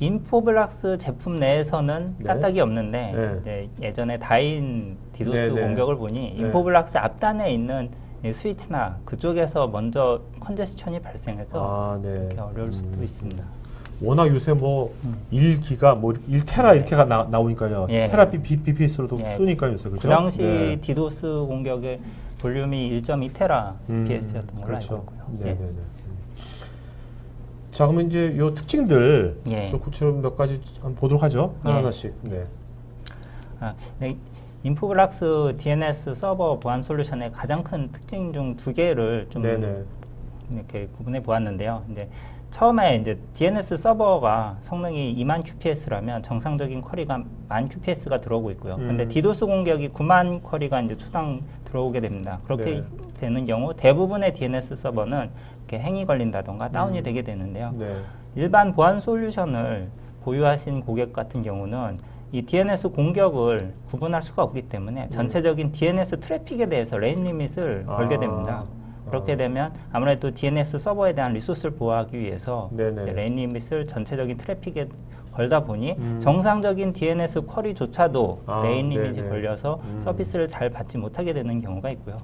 인포블락스 제품 내에서는 까딱이 없는데 이제 예전에 다인 DDoS 공격을 보니 인포블락스 앞단에 있는 스위치나 그쪽에서 먼저 컨제스천이 발생해서 이렇게 어려울 수도 있습니다. 워낙 요새 뭐 1기가 뭐 1테라 이렇게 나오니까요. 테라 BPS로도 쏘니까요, 요새. 그죠? 그 당시 디도스 공격의 볼륨이 1.2테라 BPS였던 걸로 알고 있고요. 자, 그러면 이제 요 특징들 좀 구체적으로 몇 가지 한번 보도록 하죠. 하나씩. 인포블락스 DNS 서버 보안 솔루션의 가장 큰 특징 중 두 개를 좀 이렇게 구분해 보았는데요. 이제 처음에 이제 DNS 서버가 성능이 2만 QPS라면 정상적인 쿼리가 1만 QPS가 들어오고 있고요. 근데 디도스 공격이 9만 쿼리가 이제 초당 들어오게 됩니다. 그렇게 되는 경우 대부분의 DNS 서버는 이렇게 행이 걸린다던가 다운이 되게 되는데요. 일반 보안 솔루션을 보유하신 고객 같은 경우는 이 DNS 공격을 구분할 수가 없기 때문에 전체적인 DNS 트래픽에 대해서 레인 리밋을 걸게 됩니다. 그렇게 되면 아무래도 DNS 서버에 대한 리소스를 보호하기 위해서 레인 리밋을 전체적인 트래픽에 걸다 보니 정상적인 DNS 쿼리조차도 레인 리밋이 걸려서 서비스를 잘 받지 못하게 되는 경우가 있고요.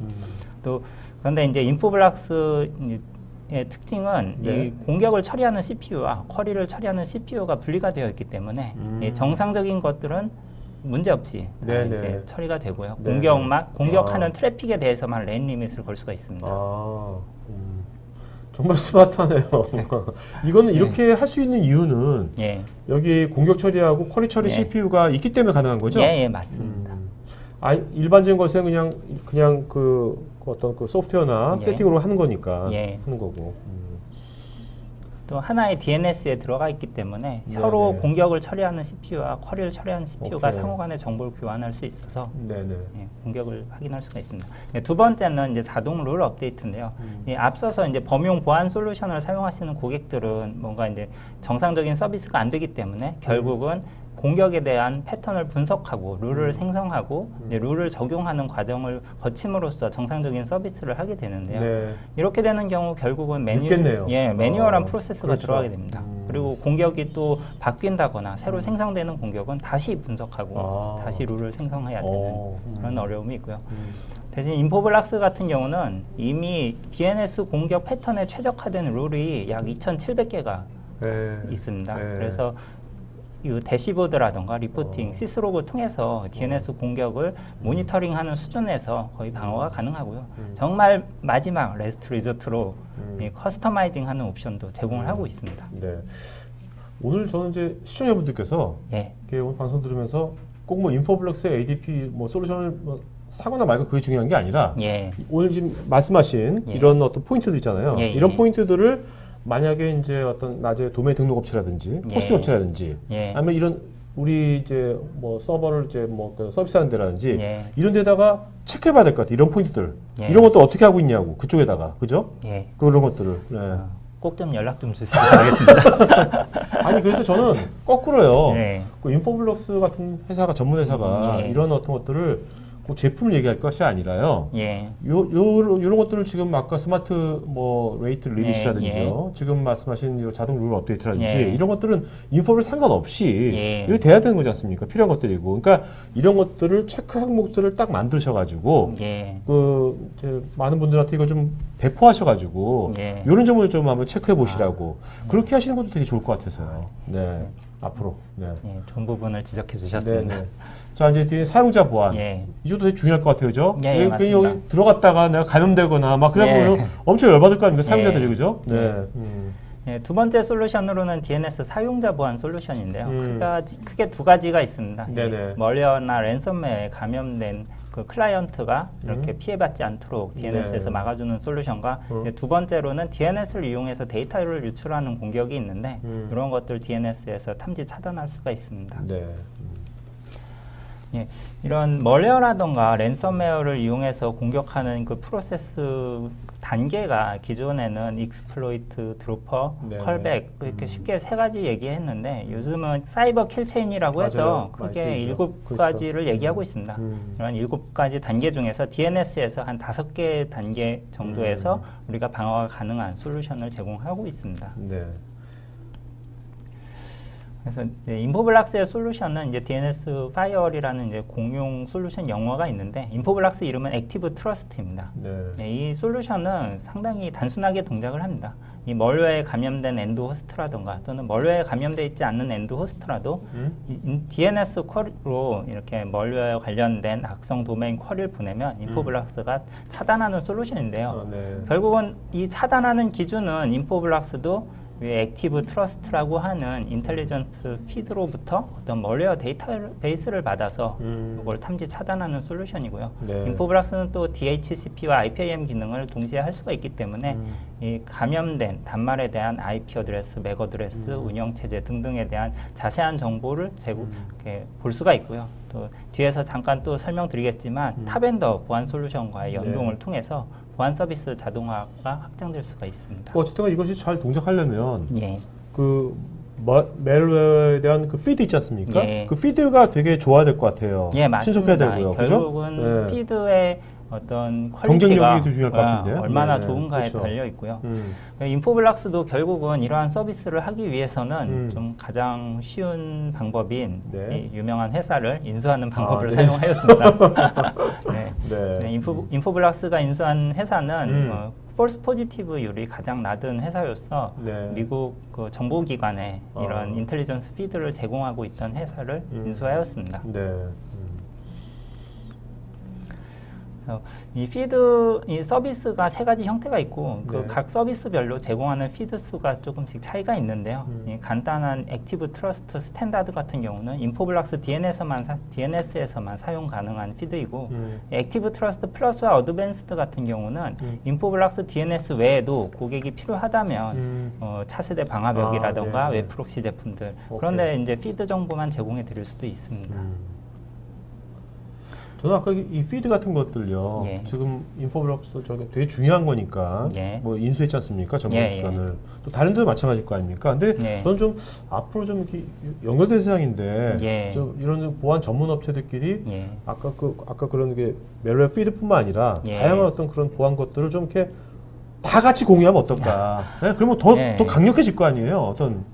또 그런데 이제 인포블락스의 특징은 이 공격을 처리하는 CPU와 쿼리를 처리하는 CPU가 분리가 되어 있기 때문에 이 정상적인 것들은 문제없이 이제 처리가 되고요. 공격하는 트래픽에 대해서만 레인 리밋을 걸 수가 있습니다. 정말 스마트하네요. 이거는 이렇게 할 수 있는 이유는 여기 공격 처리하고 쿼리 처리 CPU가 있기 때문에 가능한 거죠? 맞습니다. 일반적인 것은 그냥 그 어떤 그 소프트웨어나 세팅으로 하는 거니까 하는 거고. 또 하나의 DNS에 들어가 있기 때문에 서로 공격을 처리하는 CPU와 쿼리를 처리하는 CPU가 상호간에 정보를 교환할 수 있어서 공격을 확인할 수가 있습니다. 두 번째는 이제 자동 룰 업데이트인데요. 앞서서 이제 범용 보안 솔루션을 사용하시는 고객들은 뭔가 이제 정상적인 서비스가 안 되기 때문에 결국은 공격에 대한 패턴을 분석하고 룰을 생성하고 이제 룰을 적용하는 과정을 거침으로써 정상적인 서비스를 하게 되는데요. 이렇게 되는 경우 결국은 매뉴얼한 프로세스가 들어가게 됩니다. 그리고 공격이 또 바뀐다거나 새로 생성되는 공격은 다시 분석하고 다시 룰을 생성해야 되는 그런 어려움이 있고요. 대신 인포블락스 같은 경우는 이미 DNS 공격 패턴에 최적화된 룰이 약 2,700개가 있습니다. 그래서 이 대시보드라던가 리포팅, 시스로그 통해서 DNS 공격을 모니터링하는 수준에서 거의 방어가 가능하고요. 정말 마지막 레스트 리조트로 커스터마이징하는 옵션도 제공을 하고 있습니다. 오늘 저는 이제 시청자분들께서 오늘 방송 들으면서 꼭 뭐 인포블럭스 ADP 뭐 솔루션을 뭐 사거나 말고 그게 중요한 게 아니라 오늘 지금 말씀하신 이런 어떤 포인트들 있잖아요. 이런 포인트들을 만약에 이제 어떤 나중에 도메인 등록 업체라든지 호스팅 업체라든지 아니면 이런 우리 이제 뭐 서버를 이제 뭐 서비스하는 데라든지 이런 데다가 체크해 봐야 될 것 같아요. 이런 포인트들. 이런 것도 어떻게 하고 있냐고 그쪽에다가. 그죠? 그런 것들을. 꼭 좀 연락 좀 주시면 알겠습니다. 아니 그래서 저는 거꾸로요. 그 인포블럭스 같은 회사가 전문 회사가 이런 어떤 것들을 꼭 제품을 얘기할 것이 아니라요. 예. 요런 것들을 지금 아까 스마트 뭐 레이트 리리스라든지요. 예. 지금 말씀하신 요 자동 룰 업데이트라든지 예. 이런 것들은 인포를 상관없이 예. 이거 돼야 되는 거지 않습니까? 필요한 것들이고. 그러니까 이런 것들을 체크 항목들을 딱 만드셔가지고 예. 이제 많은 분들한테 이걸 좀 배포하셔가지고 예. 이런 점을 좀 한번 체크해 보시라고 그렇게 하시는 것도 되게 좋을 것 같아서요. 네. 앞으로. 네. 예, 좋은 부분을 지적해 주셨습니다. 네네. 자, 이제 뒤에 사용자 보안. 예. 이것도 되게 중요할 것 같아요, 그죠? 예, 맞습니다. 여기 들어갔다가 내가 감염되거나 막 그래 보면 엄청 열받을 거 아닙니까, 사용자들이, 그죠? 네. 예, 두 번째 솔루션으로는 DNS 사용자 보안 솔루션인데요. 크게 두 가지가 있습니다. 네네. 멀웨어나 랜섬웨어에 감염된 그 클라이언트가 이렇게 피해받지 않도록 DNS에서 막아주는 솔루션과 두 번째로는 DNS를 이용해서 데이터를 유출하는 공격이 있는데 이런 것들 DNS에서 탐지 차단할 수가 있습니다. 네. 예, 이런 멀웨어라던가 랜섬웨어를 이용해서 공격하는 그 프로세스 단계가 기존에는 익스플로이트, 드로퍼, 컬백 이렇게 쉽게 세 가지 얘기했는데 요즘은 사이버 킬체인이라고 해서 크게 7가지를 얘기하고 있습니다. 이런 7가지 단계 중에서 DNS에서 한 5개 단계 정도에서 우리가 방어가 가능한 솔루션을 제공하고 있습니다. 네. 그래서 인포블락스의 솔루션은 이제 DNS 파이어월이라는 이제 공용 솔루션 영어가 있는데 인포블락스 이름은 액티브 트러스트입니다. 네, 이 솔루션은 상당히 단순하게 동작을 합니다. 이 멀웨어에 감염된 엔드 호스트라던가 또는 멀웨어에 감염되어 있지 않는 엔드 호스트라도 DNS 쿼리로 이렇게 멀웨어 관련된 악성 도메인 쿼리를 보내면 인포블락스가 차단하는 솔루션인데요. 결국은 이 차단하는 기준은 인포블락스도 액티브 트러스트라고 하는 인텔리전스 피드로부터 어떤 멀웨어 데이터베이스를 받아서 이걸 탐지 차단하는 솔루션이고요. 인포블락스는 또 DHCP와 IPAM 기능을 동시에 할 수가 있기 때문에 이 감염된 단말에 대한 IP 어드레스, 맥 어드레스, 운영 체제 등등에 대한 자세한 정보를 이렇게 볼 수가 있고요. 또 뒤에서 잠깐 또 설명드리겠지만 탑엔더 보안 솔루션과의 연동을 통해서 보안 서비스 자동화가 확장될 수가 있습니다. 어쨌든 이것이 잘 동작하려면 예. 그 멜웨어에 대한 그 피드 있지 않습니까? 예. 그 피드가 되게 좋아야 될 것 같아요. 예, 맞습니다. 신속해야 되고요. 결국은 그죠? 피드의 어떤 경쟁력이 더 중요할 것 같은데요. 얼마나 좋은가에 달려 있고요. 인포블락스도 결국은 이러한 서비스를 하기 위해서는 좀 가장 쉬운 방법인 이 유명한 회사를 인수하는 방법을 사용하였습니다. 인포블락스가 인수한 회사는 폴스 포지티브율이 가장 낮은 회사로서 미국 그 정보기관에 이런 인텔리전스 피드를 제공하고 있던 회사를 인수하였습니다. 이 피드, 이 서비스가 세 가지 형태가 있고 그 각 서비스별로 제공하는 피드 수가 조금씩 차이가 있는데요. 이 간단한 액티브 트러스트 스탠다드 같은 경우는 인포블락스 DNS에서만 사용 가능한 피드이고 액티브 트러스트 플러스와 어드밴스드 같은 경우는 인포블락스 DNS 외에도 고객이 필요하다면 차세대 방화벽이라던가 웹 프록시 제품들 그런데 이제 피드 정보만 제공해 드릴 수도 있습니다. 저는 아까 이 피드 같은 것들요. 지금 인포블락스 저게 되게 중요한 거니까 뭐 인수했지 않습니까? 전문기관을 또 다른 데도 마찬가지일 거 아닙니까? 근데 저는 좀 앞으로 좀 이렇게 연결된 세상인데 좀 이런 보안 전문 업체들끼리 아까 그런 게 멜웨어 피드뿐만 아니라 다양한 어떤 그런 보안 것들을 좀 이렇게 다 같이 공유하면 어떨까? 그러면 더 강력해질 거 아니에요? 어떤?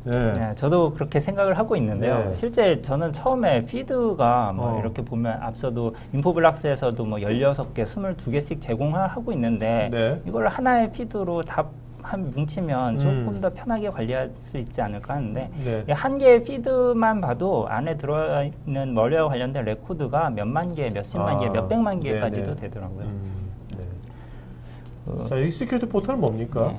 저도 그렇게 생각을 하고 있는데요. 실제 저는 처음에 피드가 뭐 이렇게 보면 앞서도 인포블락스에서도 뭐 16개, 22개씩 제공을 하고 있는데 이걸 하나의 피드로 다 뭉치면 조금 더 편하게 관리할 수 있지 않을까 하는데 한 개의 피드만 봐도 안에 들어있는 멀웨어 관련된 레코드가 몇만 개, 몇십만 개, 몇백만 개까지도 되더라고요. 자, 이 시큐리티 포털은 뭡니까?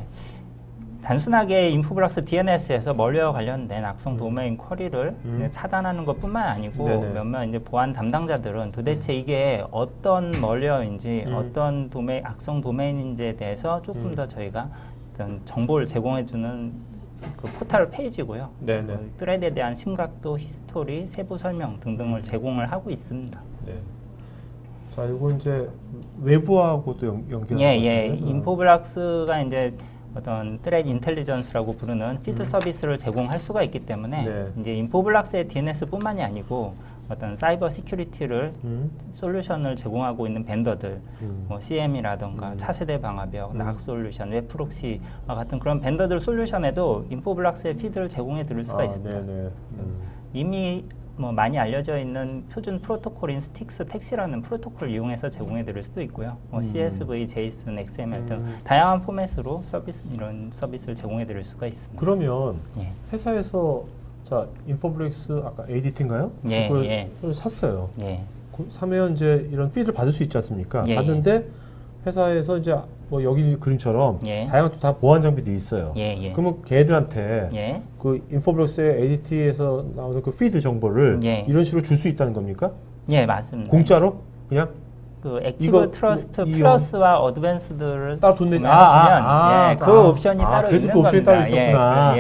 단순하게 인포블락스 DNS에서 멀웨어 관련된 악성 도메인 쿼리를 차단하는 것뿐만 아니고 몇몇 이제 보안 담당자들은 도대체 이게 어떤 멀웨어인지 어떤 악성 도메인인지에 대해서 조금 더 저희가 어떤 정보를 제공해주는 그 포털 페이지고요. 그 트레드에 대한 심각도, 히스토리, 세부 설명 등등을 제공을 하고 있습니다. 자, 이거 이제 외부하고도 연결. 인포블락스가 이제 어떤 트레드 인텔리전스라고 부르는 피드 서비스를 제공할 수가 있기 때문에 이제 인포블락스의 DNS뿐만이 아니고 어떤 사이버 시큐리티를 솔루션을 제공하고 있는 벤더들, 뭐 CM이라던가 차세대 방화벽, 낙 솔루션, 웹프록시와 같은 그런 벤더들 솔루션에도 인포블락스의 피드를 제공해 드릴 수가 있습니다. 이미 뭐 많이 알려져 있는 표준 프로토콜인 스틱스 택시라는 프로토콜을 이용해서 제공해 드릴 수도 있고요. 뭐 CSV, JSON, XML 등 다양한 포맷으로 이런 서비스를 제공해 드릴 수가 있습니다. 그러면 회사에서 자, 인포블릭스 아까 ADT인가요? 예, 그걸 샀어요. 사면 이제 이런 피드를 받을 수 있지 않습니까? 받는데 회사에서 이제 뭐 여기 그림처럼 다양한 또 다 보안 장비들이 있어요. 그러면 걔들한테 그 인포블릭스의 ADT에서 나오는 그 피드 정보를 이런 식으로 줄 수 있다는 겁니까? 예, 맞습니다. 공짜로? 그냥? 그 액티브 트러스트 플러스와 어드밴스드를 따로 돈 내지 그 옵션이 따로 그래서 있는 그 옵션이 겁니다. 따로 있었구나.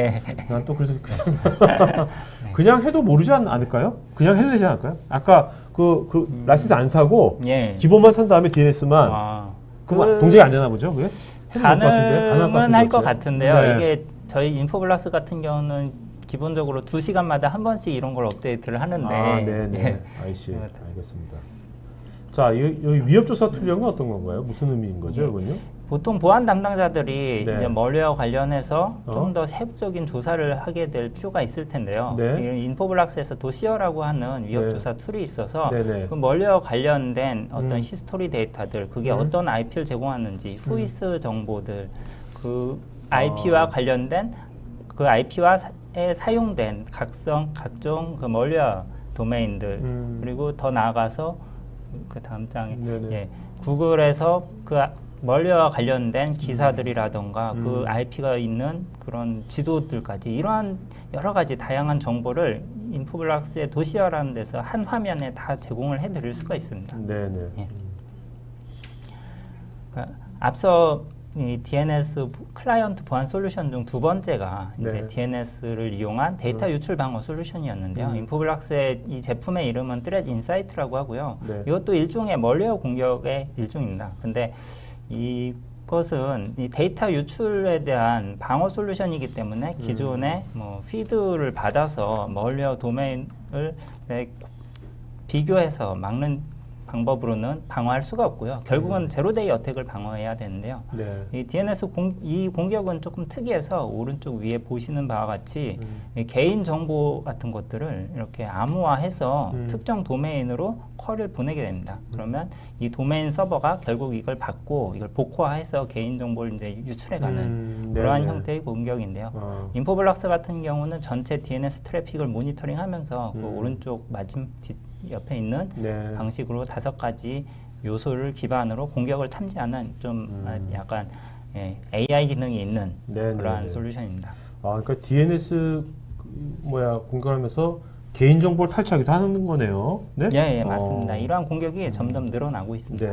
난 또 그래서 그냥 해도 모르지 않을까요? 그냥 해도 되지 않을까요? 아까 그 라이센스 안 사고 기본만 산 다음에 DNS만 동작이 안 되나 보죠? 그게? 가능은 할 것 같은데요. 이게 저희 인포블락스 같은 경우는 기본적으로 2시간마다 한 번씩 이런 걸 업데이트를 하는데 아이씨, 알겠습니다. 자, 여기 위협조사 툴이란 건 어떤 건가요? 무슨 의미인 거죠, 이건요? 보통 보안 담당자들이 이제 멀웨어 관련해서 좀 더 세부적인 조사를 하게 될 필요가 있을 텐데요. 인포블락스에서 도시어라고 하는 위협조사 툴이 있어서 그 멀웨어 관련된 어떤 히스토리 데이터들, 그게 어떤 IP를 제공하는지, 후이스 정보들, 그 IP와 관련된 그 IP와 사용된 각종 그 멀웨어 도메인들, 그리고 더 나아가서 그 다음 장에 구글에서 그 멀웨어와 관련된 기사들이라던가 그 IP가 있는 그런 지도들까지 이러한 여러 가지 다양한 정보를 인포블락스의 도시어라는 데서 한 화면에 다 제공을 해드릴 수가 있습니다. 앞서 이 DNS 클라이언트 보안 솔루션 중 두 번째가 이제 DNS를 이용한 데이터 유출 방어 솔루션이었는데요. 인포블락스의 이 제품의 이름은 Threat Insight라고 하고요. 이것도 일종의 멀웨어 공격의 일종입니다. 근데 이것은 이 데이터 유출에 대한 방어 솔루션이기 때문에 기존의 뭐 피드를 받아서 멀웨어 도메인을 비교해서 막는 방법으로는 방어할 수가 없고요. 결국은 제로데이 어택을 방어해야 되는데요. 이 DNS 이 공격은 조금 특이해서 오른쪽 위에 보시는 바와 같이 개인 정보 같은 것들을 이렇게 암호화해서 특정 도메인으로 쿼리를 보내게 됩니다. 그러면 이 도메인 서버가 결국 이걸 받고 이걸 복호화해서 개인 정보를 이제 유출해가는 그러한 형태의 공격인데요. 인포블락스 같은 경우는 전체 DNS 트래픽을 모니터링하면서 그 오른쪽 옆에 있는 방식으로 5가지 요소를 기반으로 공격을 탐지하는 좀 약간 AI 기능이 있는 그러한 솔루션입니다. 그러니까 DNS 공격하면서 개인 정보를 탈취하기도 하는 거네요. 예, 맞습니다. 이러한 공격이 점점 늘어나고 있습니다.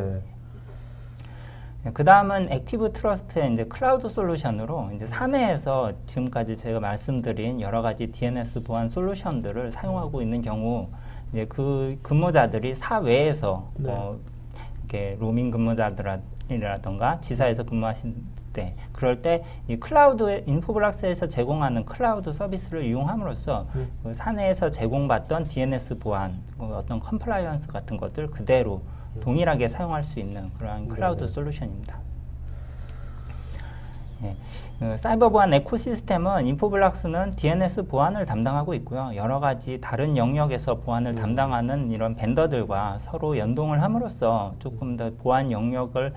그 다음은 액티브 트러스트의 이제 클라우드 솔루션으로 이제 사내에서 지금까지 제가 말씀드린 여러 가지 DNS 보안 솔루션들을 사용하고 있는 경우 이제 그 근무자들이 사외에서 이렇게 로밍 근무자들이라던가 지사에서 근무하실 때 그럴 때 이 클라우드의 인포블락스에서 제공하는 클라우드 서비스를 이용함으로써 그 사내에서 제공받던 DNS 보안, 어떤 컴플라이언스 같은 것들 그대로 동일하게 사용할 수 있는 그러한 클라우드 솔루션입니다. 사이버 보안 에코시스템은 인포블락스는 DNS 보안을 담당하고 있고요. 여러 가지 다른 영역에서 보안을 담당하는 이런 벤더들과 서로 연동을 함으로써 조금 더 보안 영역을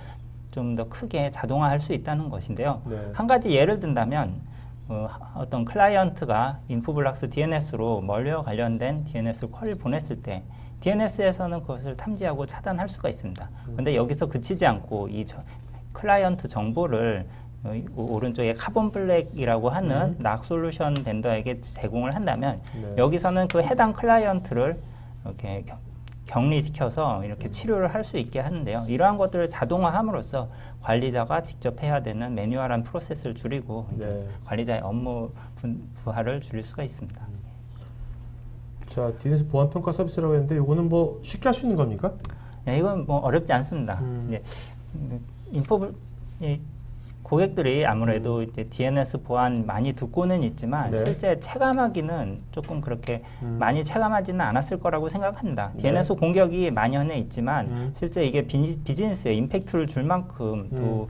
좀 더 크게 자동화할 수 있다는 것인데요. 한 가지 예를 든다면 어떤 클라이언트가 인포블락스 DNS로 멀웨어 관련된 DNS 쿼리를 보냈을 때 DNS에서는 그것을 탐지하고 차단할 수가 있습니다. 근데 여기서 그치지 않고 이 클라이언트 정보를 오른쪽에 카본 블랙이라고 하는 낙 솔루션 벤더에게 제공을 한다면 여기서는 그 해당 클라이언트를 이렇게 격리시켜서 이렇게 치료를 할 수 있게 하는데요. 이러한 것들을 자동화함으로써 관리자가 직접 해야 되는 매뉴얼한 프로세스를 줄이고 관리자의 업무 부하를 줄일 수가 있습니다. 자, DNS 보안 평가 서비스라고 했는데 이거는 뭐 쉽게 할 수 있는 겁니까? 이건 뭐 어렵지 않습니다. 고객들이 아무래도 이제 DNS 보안 많이 듣고는 있지만 네. 실제 체감하기는 조금 그렇게 많이 체감하지는 않았을 거라고 생각합니다. 네. DNS 공격이 만연해 있지만 실제 이게 비즈니스에 임팩트를 줄 만큼 또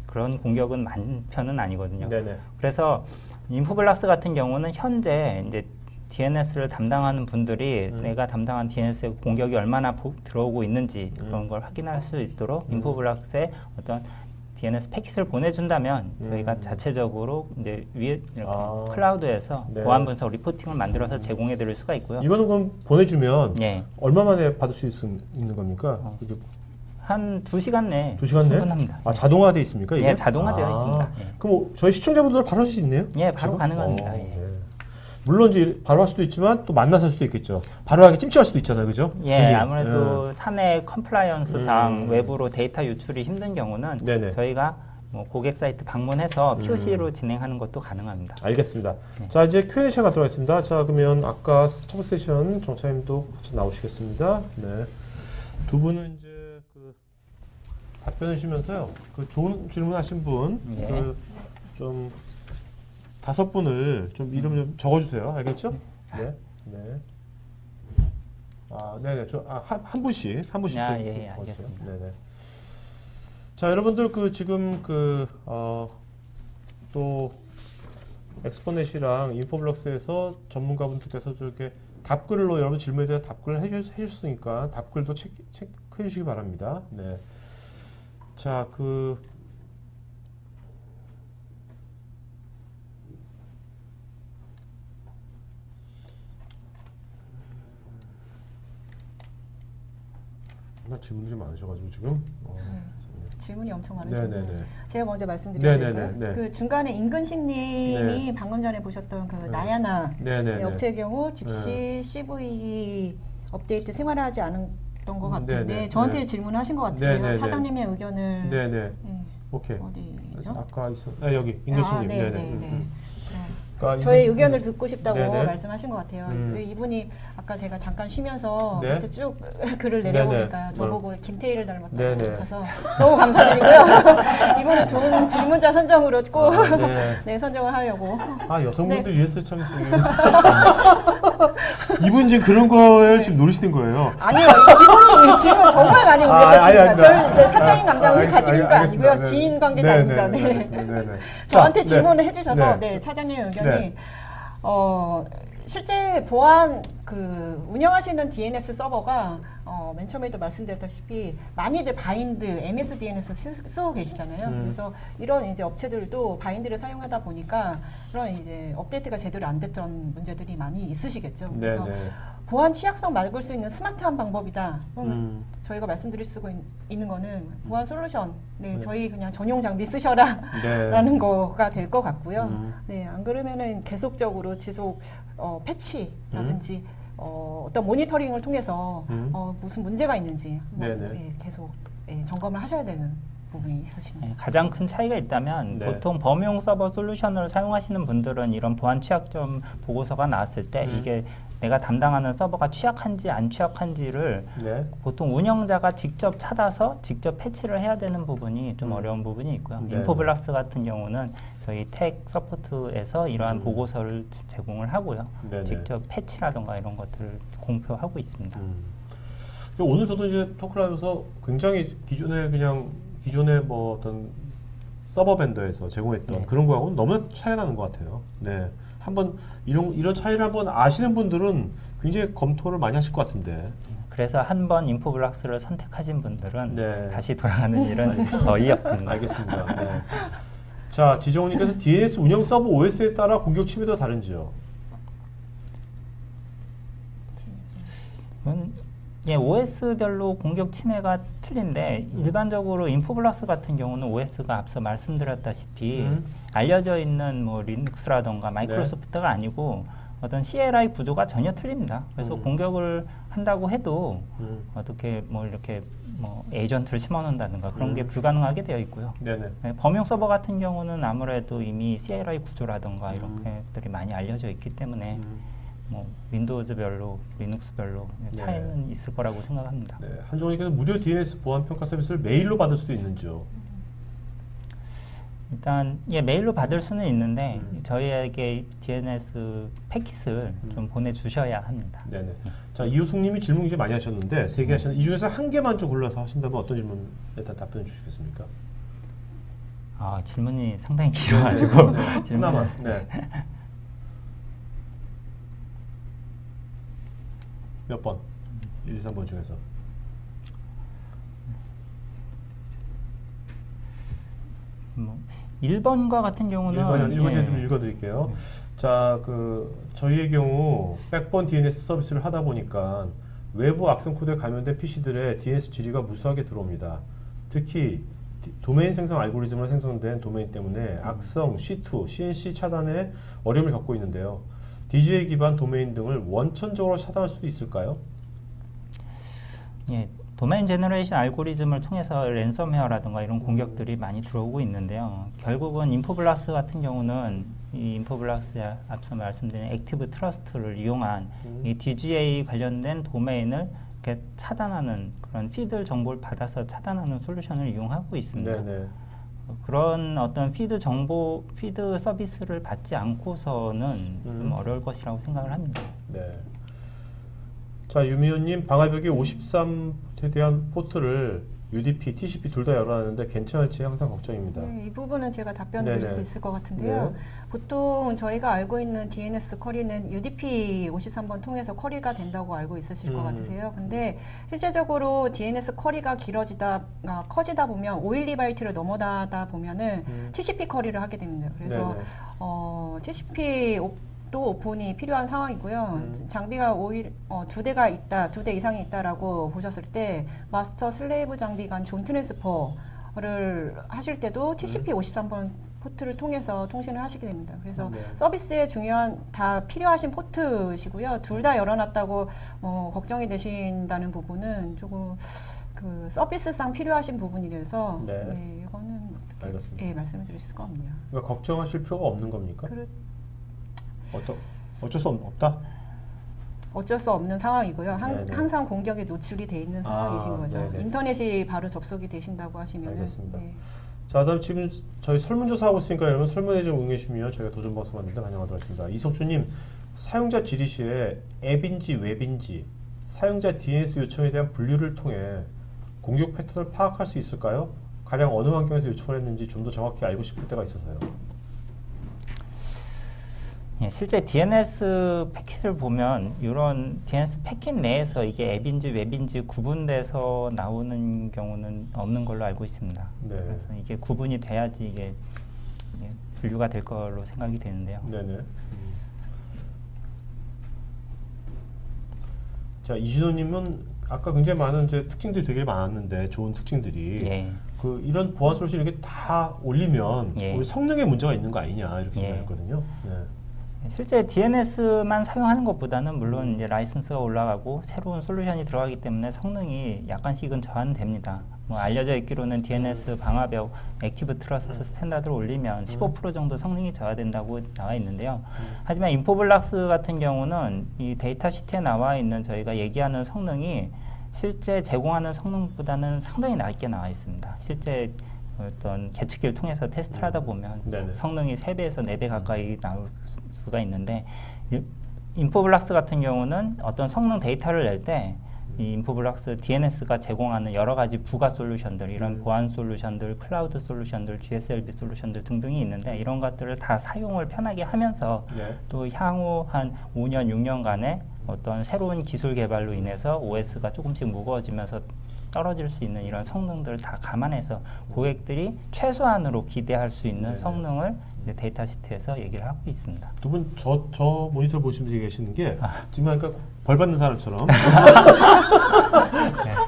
그런 공격은 많은 편은 아니거든요. 네네. 그래서 인포블락스 같은 경우는 현재 이제 DNS를 담당하는 분들이 내가 담당한 DNS의 공격이 얼마나 들어오고 있는지 그런 걸 확인할 수 있도록 인포블락스에 어떤 DNS 패킷을 보내준다면 저희가 자체적으로 이제 위에 이렇게 클라우드에서 네. 보안 분석 리포팅을 만들어서 제공해드릴 수가 있고요. 이거는 그럼 보내주면 예. 얼마 만에 받을 수 있는 겁니까? 한 2시간 내에 2시간 내에? 충분합니다. 아, 자동화돼 있습니까? 이게? 예, 자동화되어 있습니다. 예. 그럼 저희 시청자분들 바로 할 수 있네요? 예, 바로 지금? 가능합니다. 예. 네. 물론 이제 바로 할 수도 있지만 또 만나서 할 수도 있겠죠. 바로 하기 찜찜할 수도 있잖아요, 그죠? 예, 아무래도 사내 컴플라이언스상 외부로 데이터 유출이 힘든 경우는 네네. 저희가 뭐 고객 사이트 방문해서 POC로 진행하는 것도 가능합니다. 알겠습니다. 자, 이제 Q&A 시간 갖도록 하겠습니다. 자, 그러면 아까 첫 번째 세션 정차님도 같이 나오시겠습니다. 네. 두 분은 이제 그 답변해 주시면서요. 그 좋은 질문 하신 분, 예. 그 좀 5분을 좀 이름 좀 적어주세요. 알겠죠? 네. 네. 아, 네네. 한 분씩 좀 예, 적어주세요. 알겠습니다. 네네. 자, 여러분들 그 지금 또 엑스포넷이랑 인포블럭스에서 전문가분들께서 저렇게 답글로 여러분 질문에 대해서 답글을 해주셨으니까 답글도 체크해 주시기 바랍니다. 네. 자, 질문이 좀 많으셔가지고 지금. 질문이 엄청 많으신데 네네네. 제가 먼저 말씀드려야 네네네. 될까요? 그 중간에 임근식님이 네. 방금 전에 보셨던 그 나야나 네네네. 업체의 경우 즉시 CVE 업데이트 생활하지 않았던 것 같은데 네네. 저한테 네. 질문하신 것 같아요. 네네네. 차장님의 의견을 네네. 네. 오케이. 어디죠? 아까 여기 임근식님. 네네네. 그러니까 저의 의견을 듣고 싶다고 네네. 말씀하신 것 같아요. 이분이 아까 제가 잠깐 쉬면서 네. 밑에 쭉 글을 내려보니까 네네. 저보고 김태희를 닮았다고 네네. 하셔서 너무 감사드리고요. 이분은 좋은 질문자 선정으로 꼭 네, 선정을 하려고. 아, 여성분들 위해서 참 이분 이제 그런 걸 지금 노리시는 거예요. 아니요, 이분이 질문 정말 많이 올리셨습니다. 저희 이제 사적인 감정을 가지고 있는 거 아니고요. 네. 지인 관계가 아닙니다. 네. 네네. 저한테 자, 질문을 해주셔서 네. 네, 차장님의 의견이 네. 실제 보안 운영하시는 DNS 서버가 맨 처음에도 말씀드렸다시피 많이들 바인드, MS DNS 쓰고 계시잖아요. 그래서 이런 이제 업체들도 바인드를 사용하다 보니까 그런 이제 업데이트가 제대로 안 됐던 문제들이 많이 있으시겠죠. 그래서 보안 취약성 막을 수 있는 스마트한 방법이다. 그럼 저희가 말씀드릴 수 있는 거는 보안 솔루션, 저희 그냥 전용 장비 쓰셔라 라는 거가 될 것 같고요. 안 그러면은 계속적으로 지속 패치라든지 어떤 모니터링을 통해서 무슨 문제가 있는지 계속 점검을 하셔야 되는 부분이 있으십니다. 가장 큰 차이가 있다면 보통 범용 서버 솔루션을 사용하시는 분들은 이런 보안 취약점 보고서가 나왔을 때 이게 내가 담당하는 서버가 취약한지 안 취약한지를 보통 운영자가 직접 찾아서 직접 패치를 해야 되는 부분이 좀 어려운 부분이 있고요. 인포블락스 같은 경우는 저희 텍 서포트에서 이러한 보고서를 제공을 하고요. 직접 패치라든가 이런 것들을 공표하고 있습니다. 오늘 저도 이제 토크를 하면서 굉장히 기존의 뭐 어떤 서버 벤더에서 제공했던 그런 거하고는 너무 차이가 나는 것 같아요. 네. 한번 이런 차이를 한번 아시는 분들은 굉장히 검토를 많이 하실 것 같은데. 그래서 한번 인포블락스를 선택하신 분들은 다시 돌아가는 일은 거의 없습니다. 알겠습니다. 네. 자, 지정훈님께서 DNS 운영 서버 OS에 따라 공격 침해도 다른지요? OS별로 공격 침해가 틀린데 일반적으로 인포블락스 같은 경우는 OS가 앞서 말씀드렸다시피 알려져 있는 뭐 리눅스라던가 마이크로소프트가 아니고 어떤 CLI 구조가 전혀 틀립니다. 그래서 공격을 한다고 해도 어떻게 뭐 이렇게 뭐 에이전트를 심어놓는다든가 그런 게 불가능하게 되어 있고요. 범용 서버 같은 경우는 아무래도 이미 CLI 구조라든가 이런 것들이 많이 알려져 있기 때문에 뭐 윈도우즈별로, 리눅스별로 차이는 있을 거라고 생각합니다. 한종훈님께서 무료 DNS 보안 평가 서비스를 메일로 받을 수도 있는지요? 일단 메일로 받을 수는 있는데 저희에게 DNS 패킷을 좀 보내주셔야 합니다. 네네. 자, 이호숙님이 질문 굉장히 많이 하셨는데 3개 하셨는데 이 중에서 한 개만 좀 골라서 하신다면 어떤 질문 일단 답변해 주시겠습니까? 질문이 상당히 길어가지고 하나만. 네. 몇 번? 1, 2, 3번 중에서. 1번과 같은 경우는 1번 좀 읽어드릴게요. 자, 저희의 경우 백본 DNS 서비스를 하다 보니까 외부 악성 코드에 감염된 PC들의 DNS 질의가 무수하게 들어옵니다. 특히 도메인 생성 알고리즘으로 생성된 도메인 때문에 악성, C2, CNC 차단에 어려움을 겪고 있는데요. DGA 기반 도메인 등을 원천적으로 차단할 수 있을까요? 도메인 제너레이션 알고리즘을 통해서 랜섬웨어라든가 이런 공격들이 많이 들어오고 있는데요. 결국은 인포블락스 같은 경우는 이 인포블락스에 앞서 말씀드린 액티브 트러스트를 이용한 이 DGA 관련된 도메인을 이렇게 차단하는 그런 피드 정보를 받아서 차단하는 솔루션을 이용하고 있습니다. 네네. 그런 어떤 피드 서비스를 받지 않고서는 좀 어려울 것이라고 생각을 합니다. 네. 자, 유미호님, 방화벽이 53에 대한 포트를 UDP, TCP 둘 다 열어놨는데 괜찮을지 항상 걱정입니다. 네, 이 부분은 제가 답변을 드릴 수 있을 것 같은데요. 네. 보통 저희가 알고 있는 DNS 쿼리는 UDP 53번 통해서 쿼리가 된다고 알고 있으실 것 같으세요. 근데 실제적으로 DNS 쿼리가 커지다 보면 512바이트를 넘어가다 보면은 TCP 쿼리를 하게 됩니다. 그래서 TCP 또 오픈이 필요한 상황이고요. 장비가 2대 이상이 있다라고 보셨을 때 마스터 슬레이브 장비 간 존 트랜스퍼를 하실 때도 TCP 53번 포트를 통해서 통신을 하시게 됩니다. 그래서 서비스에 다 필요하신 포트시고요. 둘 다 열어놨다고 걱정이 되신다는 부분은 조금 서비스상 필요하신 부분이라서 이거는 알겠습니다. 말씀을 드릴 수가 없네요. 그러니까 걱정하실 필요가 없는 겁니까? 어쩔 수 없다? 어쩔 수 없는 상황이고요. 항상 공격에 노출이 돼 있는 상황이신 거죠. 네네. 인터넷이 바로 접속이 되신다고 하시면. 알겠습니다. 자, 다음 지금 저희 설문조사 하고 있으니까 여러분 설문에 좀 응해 주시면 저희가 도전방송 하는데 반영하도록 하겠습니다. 이석주님, 사용자 질의 시에 앱인지 웹인지 사용자 DNS 요청에 대한 분류를 통해 공격 패턴을 파악할 수 있을까요? 가령 어느 환경에서 요청을 했는지 좀 더 정확히 알고 싶을 때가 있어서요. 실제 DNS 패킷을 보면 이런 DNS 패킷 내에서 이게 앱인지 웹인지 구분돼서 나오는 경우는 없는 걸로 알고 있습니다. 네. 그래서 이게 구분이 돼야지 이게 분류가 될 걸로 생각이 되는데요. 네네. 자, 이진호님은 아까 굉장히 많은 특징들이 되게 많았는데 좋은 특징들이 이런 보안 솔루션 이렇게 다 올리면 우리 성능에 문제가 있는 거 아니냐 이렇게 생각했거든요. 실제 DNS만 사용하는 것보다는 물론 이제 라이선스가 올라가고 새로운 솔루션이 들어가기 때문에 성능이 약간씩은 저하됩니다. 알려져 있기로는 DNS 방화벽 액티브 트러스트 스탠다드를 올리면 15% 정도 성능이 저하된다고 나와 있는데요. 하지만 인포블락스 같은 경우는 이 데이터 시트에 나와 있는 저희가 얘기하는 성능이 실제 제공하는 성능보다는 상당히 낮게 나와 있습니다. 실제 어떤 계측기를 통해서 테스트를 하다 보면 성능이 3배에서 4배 가까이 나올 수가 있는데 인포블락스 같은 경우는 어떤 성능 데이터를 낼 때 이 인포블락스 DNS가 제공하는 여러 가지 부가 솔루션들, 이런 보안 솔루션들, 클라우드 솔루션들, GSLB 솔루션들 등등이 있는데 이런 것들을 다 사용을 편하게 하면서 또 향후 한 5년, 6년간의 어떤 새로운 기술 개발로 인해서 OS가 조금씩 무거워지면서 떨어질 수 있는 이런 성능들을 다 감안해서 고객들이 최소한으로 기대할 수 있는 성능을 이제 데이터 시트에서 얘기를 하고 있습니다. 두 분 저 모니터 보시면서 얘기하시는 게 지금 그러니까 벌 받는 사람처럼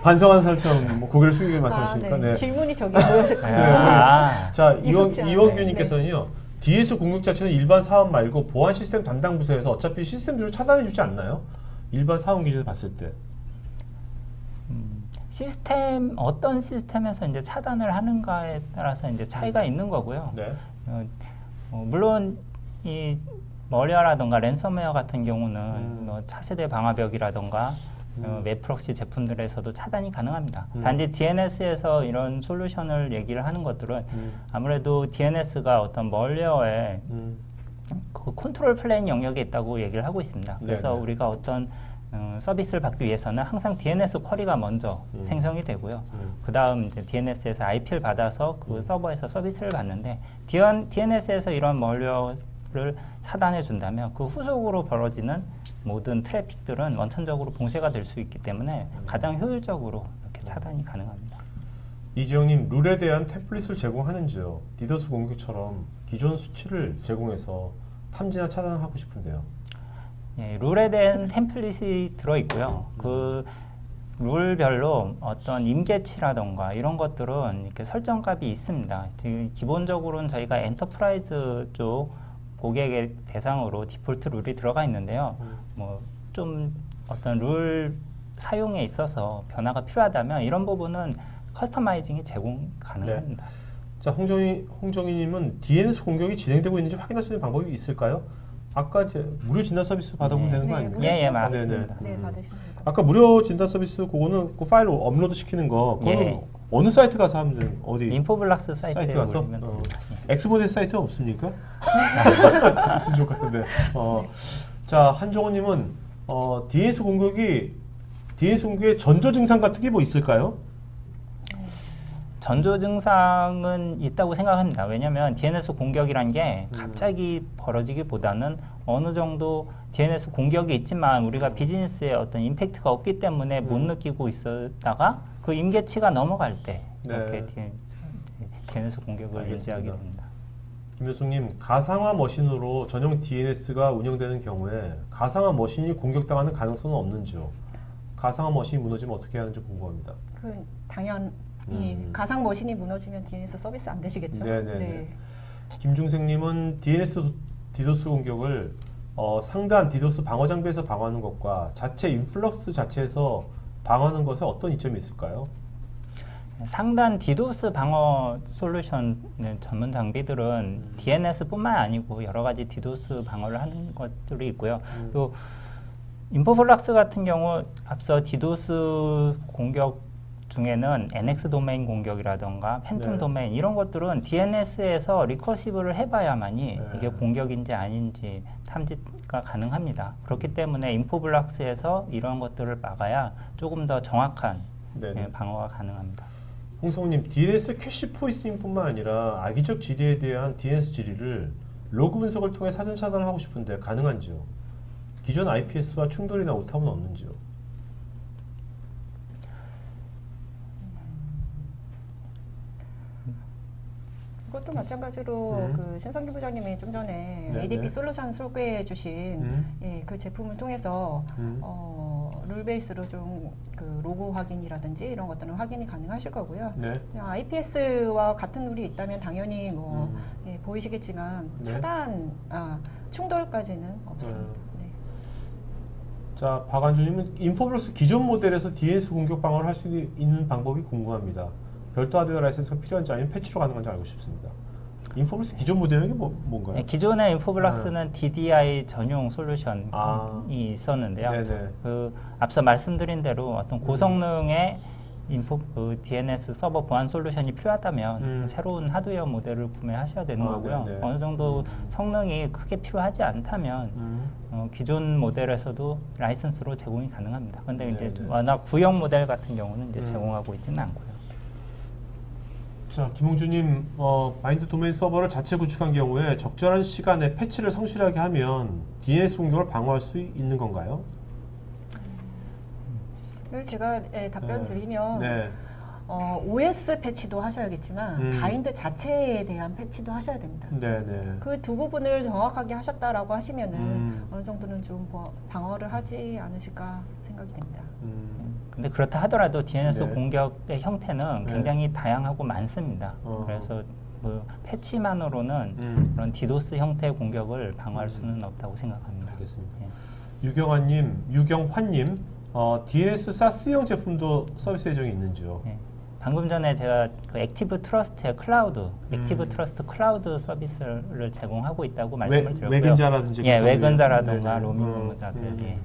반성하는 사람처럼 고개를 숙이게 말씀하시니까 질문이 저기 보였을까요? 자, 이원규님께서는요. DNS 공격 자체는 일반 사원 말고 보안 시스템 담당 부서에서 어차피 시스템적으로 차단해 주지 않나요? 일반 사원 기준에서 봤을 때. 어떤 시스템에서 이제 차단을 하는가에 따라서 이제 차이가 있는 거고요. 물론 이 멀리어라든가 랜섬웨어 같은 경우는 차세대 방화벽이라든가 웹 프록시 제품들에서도 차단이 가능합니다. 단지 DNS에서 이런 솔루션을 얘기를 하는 것들은 아무래도 DNS가 어떤 멀웨어에 그 컨트롤 플레인 영역에 있다고 얘기를 하고 있습니다. 그래서 네네. 우리가 어떤 서비스를 받기 위해서는 항상 DNS 쿼리가 먼저 생성이 되고요. 그 다음 이제 DNS에서 IP를 받아서 그 서버에서 서비스를 받는데 DNS에서 이런 멀웨어를 차단해 준다면 그 후속으로 벌어지는 모든 트래픽들은 원천적으로 봉쇄가 될 수 있기 때문에 가장 효율적으로 이렇게 차단이 가능합니다. 이지영님, 룰에 대한 템플릿을 제공하는지요? 디도스 공격처럼 기존 수치를 제공해서 탐지나 차단하고 싶은데요. 예, 룰에 대한 템플릿이 들어있고요. 그 룰별로 어떤 임계치라던가 이런 것들은 이렇게 설정값이 있습니다. 지금 기본적으로는 저희가 엔터프라이즈 쪽 고객의 대상으로 디폴트 룰이 들어가 있는데요. 뭐 좀 어떤 룰 사용에 있어서 변화가 필요하다면 이런 부분은 커스터마이징이 제공 가능합니다. 네. 자, 홍정희님은 DNS 공격이 진행되고 있는지 확인할 수 있는 방법이 있을까요? 아까 무료 진단 서비스 받아보면 되는 거 아닙니까? 예, 맞습니다. 네, 받으시면 됩니다. 아까 무료 진단 서비스 그거는 그 파일로 업로드 시키는 거 그거는 어느 사이트 가서 하면 되는 어디? 인포블락스 사이트에 가서 올리면 됩니다. 엑스모델 사이트 없습니까? 있으면 좋겠는데. 자, 한종호님은 DNS 공격의 전조 증상 같은 게 뭐 있을까요? 전조 증상은 있다고 생각합니다. 왜냐하면 DNS 공격이란 게 갑자기 벌어지기보다는 어느 정도 DNS 공격이 있지만 우리가 비즈니스에 어떤 임팩트가 없기 때문에 못 느끼고 있었다가 그 임계치가 넘어갈 때 이렇게 DNS 공격을 유지하게 됩니다. 김효숙님, 가상화 머신으로 전용 DNS가 운영되는 경우에 가상화 머신이 공격당하는 가능성은 없는지요? 가상화 머신이 무너지면 어떻게 하는지 궁금합니다. 당연히 가상 머신이 무너지면 DNS 서비스 안 되시겠죠? 네네. 네. 김중생님은 DNS 디도스 공격을 상단 디도스 방어 장비에서 방어하는 것과 자체 인플럭스 자체에서 방어하는 것에 어떤 이점이 있을까요? 상단 디도스 방어 솔루션 전문 장비들은 DNS뿐만 아니고 여러 가지 디도스 방어를 하는 것들이 있고요. 또 인포블락스 같은 경우 앞서 디도스 공격 중에는 NX 도메인 공격이라던가 팬텀 도메인 이런 것들은 DNS에서 리커시브를 해봐야만이 이게 공격인지 아닌지 탐지가 가능합니다. 그렇기 때문에 인포블락스에서 이런 것들을 막아야 조금 더 정확한 방어가 가능합니다. 홍성우님, DNS 캐시 포이스닝뿐만 아니라 악의적 질의에 대한 DNS 질의를 로그 분석을 통해 사전 차단을 하고 싶은데 가능한지요? 기존 IPS와 충돌이나 오탑은 없는지요? 그것도 마찬가지로 그 신성기 부장님이 좀 전에 ADP 솔루션 소개해 주신 그 제품을 통해서 룰 베이스로 좀 그 로그 확인이라든지 이런 것들은 확인이 가능하실 거고요. IPS와 같은 룰이 있다면 당연히 뭐 보이시겠지만 차단, 충돌까지는 없습니다. 자, 박안주님은 인포블럭스 기존 모델에서 DNS 공격 방어를 할 수 있는 방법이 궁금합니다. 별도 하드웨어 라이센스가 필요한지 아니면 패치로 가능한지 알고 싶습니다. 인포블럭스 기존 모델이 뭔가요? 기존의 인포블락스는 DDI 전용 솔루션이 있었는데요. 그 앞서 말씀드린 대로 어떤 고성능의 DNS 서버 보안 솔루션이 필요하다면 새로운 하드웨어 모델을 구매하셔야 되는 거고요. 어느 정도 성능이 크게 필요하지 않다면 기존 모델에서도 라이선스로 제공이 가능합니다. 그런데 이제 워낙 구형 모델 같은 경우는 이제 제공하고 있지는 않고요. 자, 김홍주님, 바인드 도메인 서버를 자체 구축한 경우에 적절한 시간에 패치를 성실하게 하면 DNS 공격을 방어할 수 있는 건가요? 제가 답변 드리면 OS 패치도 하셔야겠지만 바인드 자체에 대한 패치도 하셔야 됩니다. 그 두 부분을 정확하게 하셨다라고 하시면은 어느 정도는 좀 방어를 하지 않으실까 생각이 됩니다. 근데 그렇다 하더라도 DNS 공격의 형태는 굉장히 다양하고 많습니다. 그래서 그 패치만으로는 그런 디도스 형태의 공격을 방어할 수는 없다고 생각합니다. 알겠습니다. 유경환님, DNS 사스형 제품도 서비스 예정이 있는지요? 방금 전에 제가 그 액티브 트러스트의 클라우드, 액티브 트러스트 클라우드 서비스를 제공하고 있다고 말씀을 드렸고요. 외근자라든지 외근자라든가 로밍 근무자들.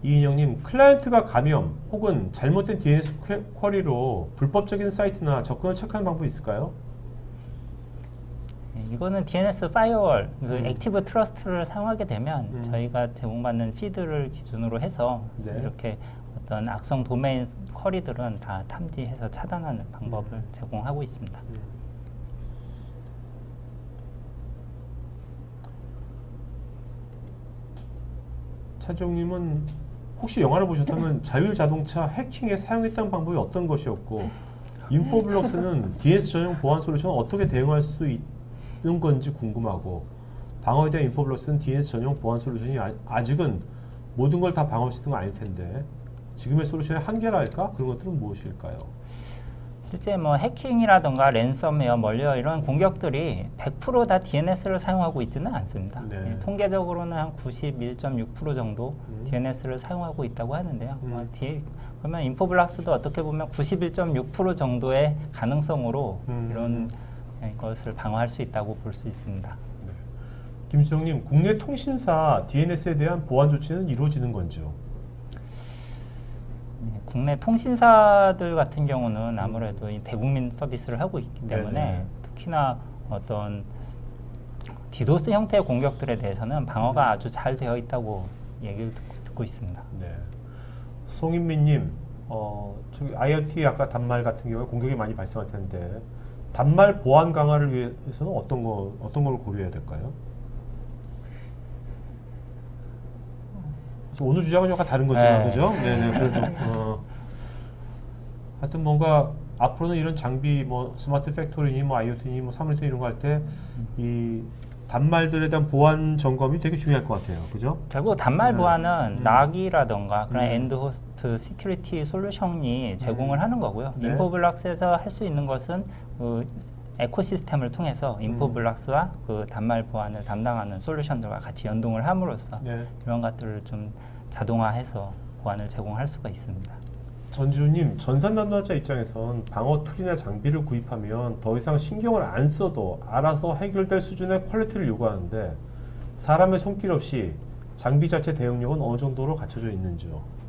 이인영님, 클라이언트가 감염 혹은 잘못된 DNS 쿼리로 불법적인 사이트나 접근을 체크하는 방법이 있을까요? 이거는 DNS 파이어월, 액티브 트러스트를 사용하게 되면 저희가 제공받는 피드를 기준으로 해서 이렇게 어떤 악성 도메인 쿼리들은 다 탐지해서 차단하는 방법을 제공하고 있습니다. 차지용님은 혹시 영화를 보셨다면 자율자동차 해킹에 사용했던 방법이 어떤 것이었고 인포블럭스는 DNS 전용 보안 솔루션을 어떻게 대응할 수 있는 건지 궁금하고 방어에 대한 인포블럭스는 DNS 전용 보안 솔루션이 아직은 모든 걸 다 방어할 수 있는 건 아닐 텐데 지금의 솔루션의 한계랄까? 그런 것들은 무엇일까요? 실제 뭐 해킹이라던가 랜섬웨어, 멀웨어 이런 공격들이 100% 다 DNS를 사용하고 있지는 않습니다. 네. 통계적으로는 한 91.6% 정도 DNS를 사용하고 있다고 하는데요. 그러면 인포블락스도 어떻게 보면 91.6% 정도의 가능성으로 이런 것을 방어할 수 있다고 볼 수 있습니다. 네. 김수영님, 국내 통신사 DNS에 대한 보안 조치는 이루어지는 건지요? 국내 통신사들 같은 경우는 아무래도 이 대국민 서비스를 하고 있기 때문에 특히나 어떤 디도스 형태의 공격들에 대해서는 방어가 아주 잘 되어 있다고 얘기를 듣고 있습니다. 네. 송인민님, 저기 IoT 아까 단말 같은 경우에 공격이 많이 발생할 텐데 단말 보안 강화를 위해서는 어떤 걸 고려해야 될까요? 오늘 주장은 약간 다른 거지만 그죠? 네네. 그래도 하여튼 뭔가 앞으로는 이런 장비 뭐 스마트 팩토리니 뭐 IoT니 뭐 사물인터넷 이런 거 할 때 이 단말들에 대한 보안 점검이 되게 중요할 것 같아요. 그죠? 결국 단말 보안은 락이라던가 그런 엔드 호스트 시큐리티 솔루션이 제공을 하는 거고요. 인포블락스에서 할 수 있는 것은 에코시스템을 통해서 인포블락스와 그 단말 보안을 담당하는 솔루션들과 같이 연동을 함으로써 이런 것들을 좀 자동화해서 보안을 제공할 수가 있습니다. 전지훈님, 전산 담당자 입장에선 방어 툴이나 장비를 구입하면 더 이상 신경을 안 써도 알아서 해결될 수준의 퀄리티를 요구하는데 사람의 손길 없이 장비 자체 대응력은 어느 정도로 갖춰져 있는지요?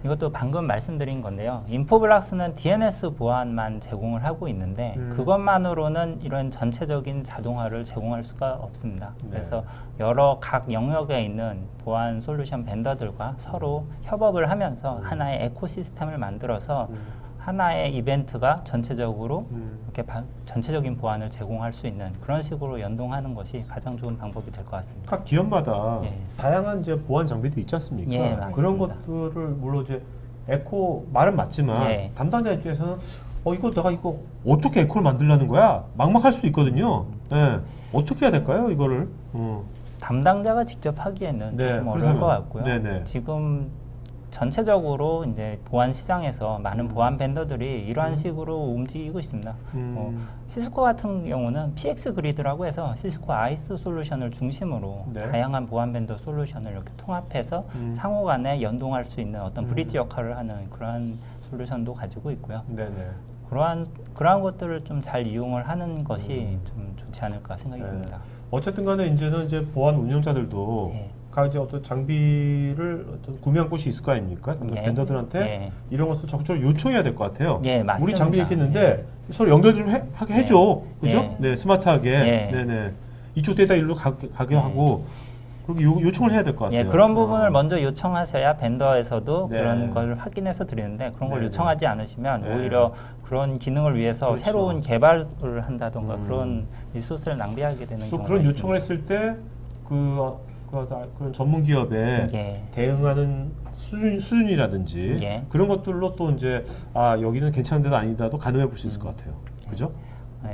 이것도 방금 말씀드린 건데요. 인포블락스는 DNS 보안만 제공을 하고 있는데 그것만으로는 이런 전체적인 자동화를 제공할 수가 없습니다. 그래서 여러 각 영역에 있는 보안 솔루션 벤더들과 서로 협업을 하면서 하나의 에코시스템을 만들어서 하나의 이벤트가 전체적으로 이렇게 전체적인 보안을 제공할 수 있는 그런 식으로 연동하는 것이 가장 좋은 방법이 될 것 같습니다. 각 기업마다 다양한 이제 보안 장비도 있지 않습니까? 예, 그런 것들을 물론 이제 에코 말은 맞지만 담당자 입장에서는 내가 이거 어떻게 에코를 만들려는 거야? 막막할 수도 있거든요. 어떻게 해야 될까요, 이거를? 담당자가 직접 하기에는 좀 어려울 것 같고요. 지금 전체적으로 이제 보안 시장에서 많은 보안 벤더들이 이러한 식으로 움직이고 있습니다. 시스코 같은 경우는 PX 그리드라고 해서 시스코 아이스 솔루션을 중심으로 다양한 보안 벤더 솔루션을 이렇게 통합해서 상호 간에 연동할 수 있는 어떤 브릿지 역할을 하는 그러한 솔루션도 가지고 있고요. 그러한 것들을 좀 잘 이용을 하는 것이 좀 좋지 않을까 생각이 듭니다. 어쨌든 간에 이제는 이제 보안 운영자들도 이제 어떤 장비를 구매한 곳이 있을 거 아닙니까? 벤더들한테 이런 것을 적극적으로 요청해야 될 것 같아요. 우리 장비 이렇게 있는데 서로 연결 좀 하게 해줘. 그죠? 스마트하게. 이쪽 데이터 일로 가게 하고 그리고 요청을 해야 될 것 같아요. 그런 부분을 먼저 요청하셔야 벤더에서도 그런 걸 확인해서 드리는데 그런 걸 요청하지 않으시면 오히려 그런 기능을 위해서 새로운 개발을 한다던가 그런 리소스를 낭비하게 되는 경우가 그런 있습니다. 요청을 했을 때 그런 전문 기업에 대응하는 수준이라든지 그런 것들로 또 이제 여기는 괜찮은 데도 아니다도 가늠해 볼 수 있을 것 같아요. 그죠?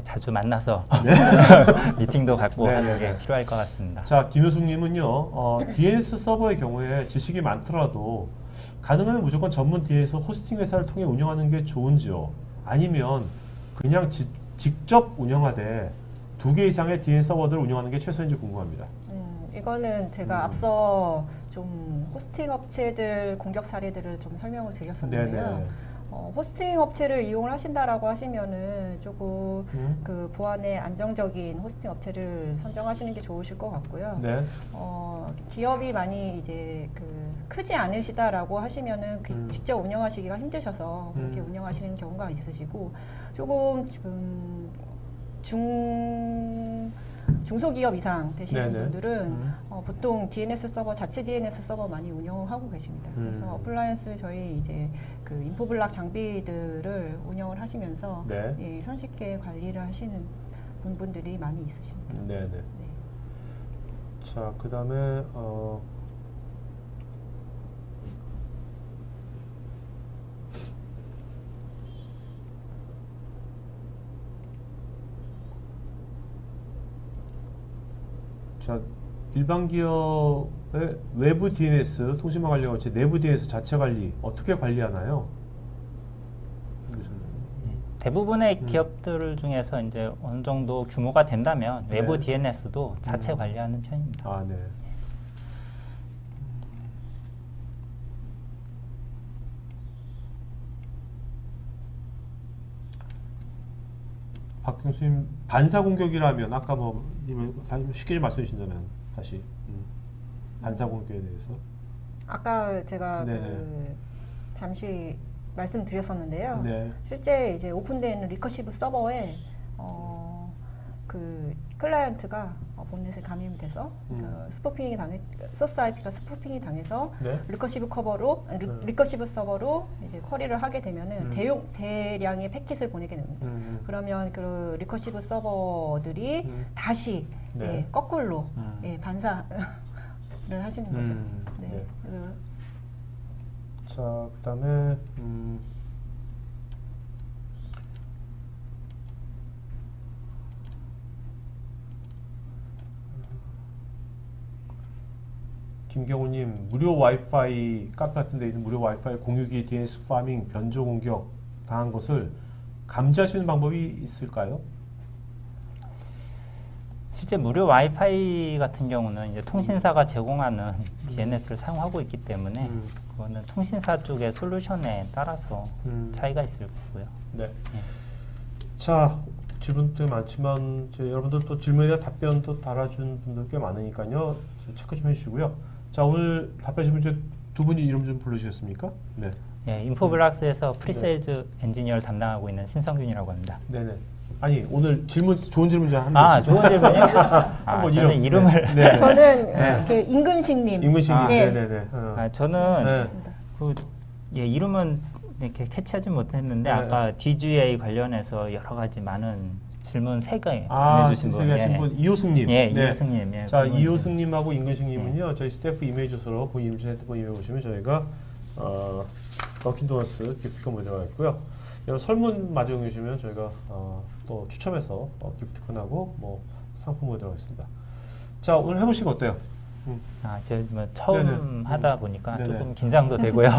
자주 만나서 미팅도 갖고 하는 게 필요할 것 같습니다. 자, 김효숙님은요, DNS 서버의 경우에 지식이 많더라도 가능하면 무조건 전문 DNS 호스팅 회사를 통해 운영하는 게 좋은지요? 아니면 그냥 직접 운영하되 2개 이상의 DNS 서버들을 운영하는 게 최선인지 궁금합니다. 이거는 제가 앞서 좀 호스팅 업체들 공격 사례들을 좀 설명을 드렸었는데요. 호스팅 업체를 이용을 하신다라고 하시면은 조금 그 보안에 안정적인 호스팅 업체를 선정하시는 게 좋으실 것 같고요. 네. 기업이 많이 이제 그 크지 않으시다라고 하시면은 직접 운영하시기가 힘드셔서 그렇게 운영하시는 경우가 있으시고, 조금 중소기업 이상 되시는 네네. 분들은 보통 DNS 서버, 자체 DNS 서버 많이 운영하고 계십니다. 그래서 어플라이언스 저희 이제 그 인포블락 장비들을 운영을 하시면서 네. 예, 손쉽게 관리를 하시는 분들이 많이 있으십니다. 네네. 네. 자, 그 다음에 자, 일반 기업의 외부 DNS, 통신망 관리 업체 내부 DNS 자체 관리 어떻게 관리하나요? 대부분의 기업들 중에서 이제 어느 정도 규모가 된다면 외부 DNS도 자체 관리하는 편입니다. 아, 네. 박 교수님, 반사 공격이라면 아까 뭐 쉽게 좀 말씀해 주신다면 다시 반사 공격에 대해서. 아까 제가 그 잠시 말씀드렸었는데요. 네. 실제 이제 오픈된 리커시브 서버에 그 클라이언트가 본넷에 감염이 돼서 스푸핑이 소스 IP가 스푸핑이 당해서 리커시브 리커시브 서버로 이제 쿼리를 하게 되면은 대량의 패킷을 보내게 됩니다. 그러면 그 리커시브 서버들이 다시 예, 거꾸로 예, 반사를 하시는 거죠. 네. 자, 그다음에 김경호님, 무료 와이파이 카페 같은 데 있는 무료 와이파이 공유기 DNS 파밍 변조 공격 당한 것을 감지할 수 있는 방법이 있을까요? 실제 무료 와이파이 같은 경우는 이제 통신사가 제공하는 DNS를 사용하고 있기 때문에 그거는 통신사 쪽의 솔루션에 따라서 차이가 있을 거고요. 네. 자, 질문도 많지만 여러분들 또 질문에 대한 답변 또 달아준 분들 꽤 많으니까요. 체크 좀 해주시고요. 자, 오늘 답변하신 분 두 분이 이름 좀 불러주셨습니까? 네. 예, 인포블락스에서 프리세일즈 엔지니어를 담당하고 있는 신성균이라고 합니다. 네네. 아니, 오늘 좋은 질문 좀 한번. 아, 좋은 질문이요? 저는 이름을. 네. 저는 이렇게 임금식님. 임금식님. 네. 네네네. 저는 이름은 이렇게 캐치하지 못했는데 아까 DGA 관련해서 여러 가지 많은 질문 3개 보내주신 분. 하신 분 이호승님. 예, 이호승님. 예, 자, 이호승님하고 임근식님은요, 저희 스태프 이메일 주소로 본인 이름 주소 핸드폰 이메일 오시면 저희가 던킨 도너스 기프트콘 모델가 있고요. 여러분 설문 마저 주시면 저희가 또 추첨해서 기프트콘하고 뭐 상품 모델가 있습니다. 자, 오늘 해보시고 어때요? 제가 뭐 처음 하다 보니까 조금 긴장도 되고요.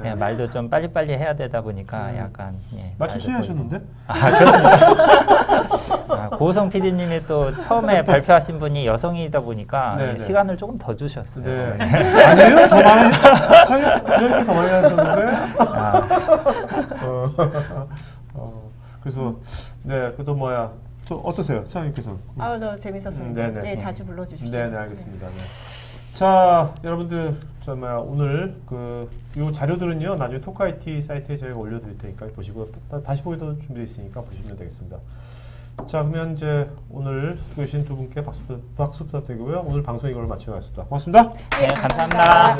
예, 말도 좀 빨리빨리 해야 되다 보니까 약간 천천히 하셨는데? 그렇습니다. 고우성 PD님이 또 처음에 발표하신 분이 여성이다 보니까 시간을 조금 더 주셨어요. 아니에요? 더 많이 더 많이 하셨는데? 그래서 그래도 저 어떠세요, 차장님께서? 저 재밌었습니다. 네, 자주 불러주십시오. 네, 알겠습니다. 네. 자, 여러분들, 오늘 요 자료들은요, 나중에 토크IT 사이트에 저희가 올려드릴 테니까 보시고, 다시 보기도 준비되어 있으니까 보시면 되겠습니다. 자, 그러면 이제 오늘 수고해주신 두 분께 박수 부탁드리고요. 오늘 방송 이걸로 마치겠습니다. 고맙습니다. 네, 감사합니다.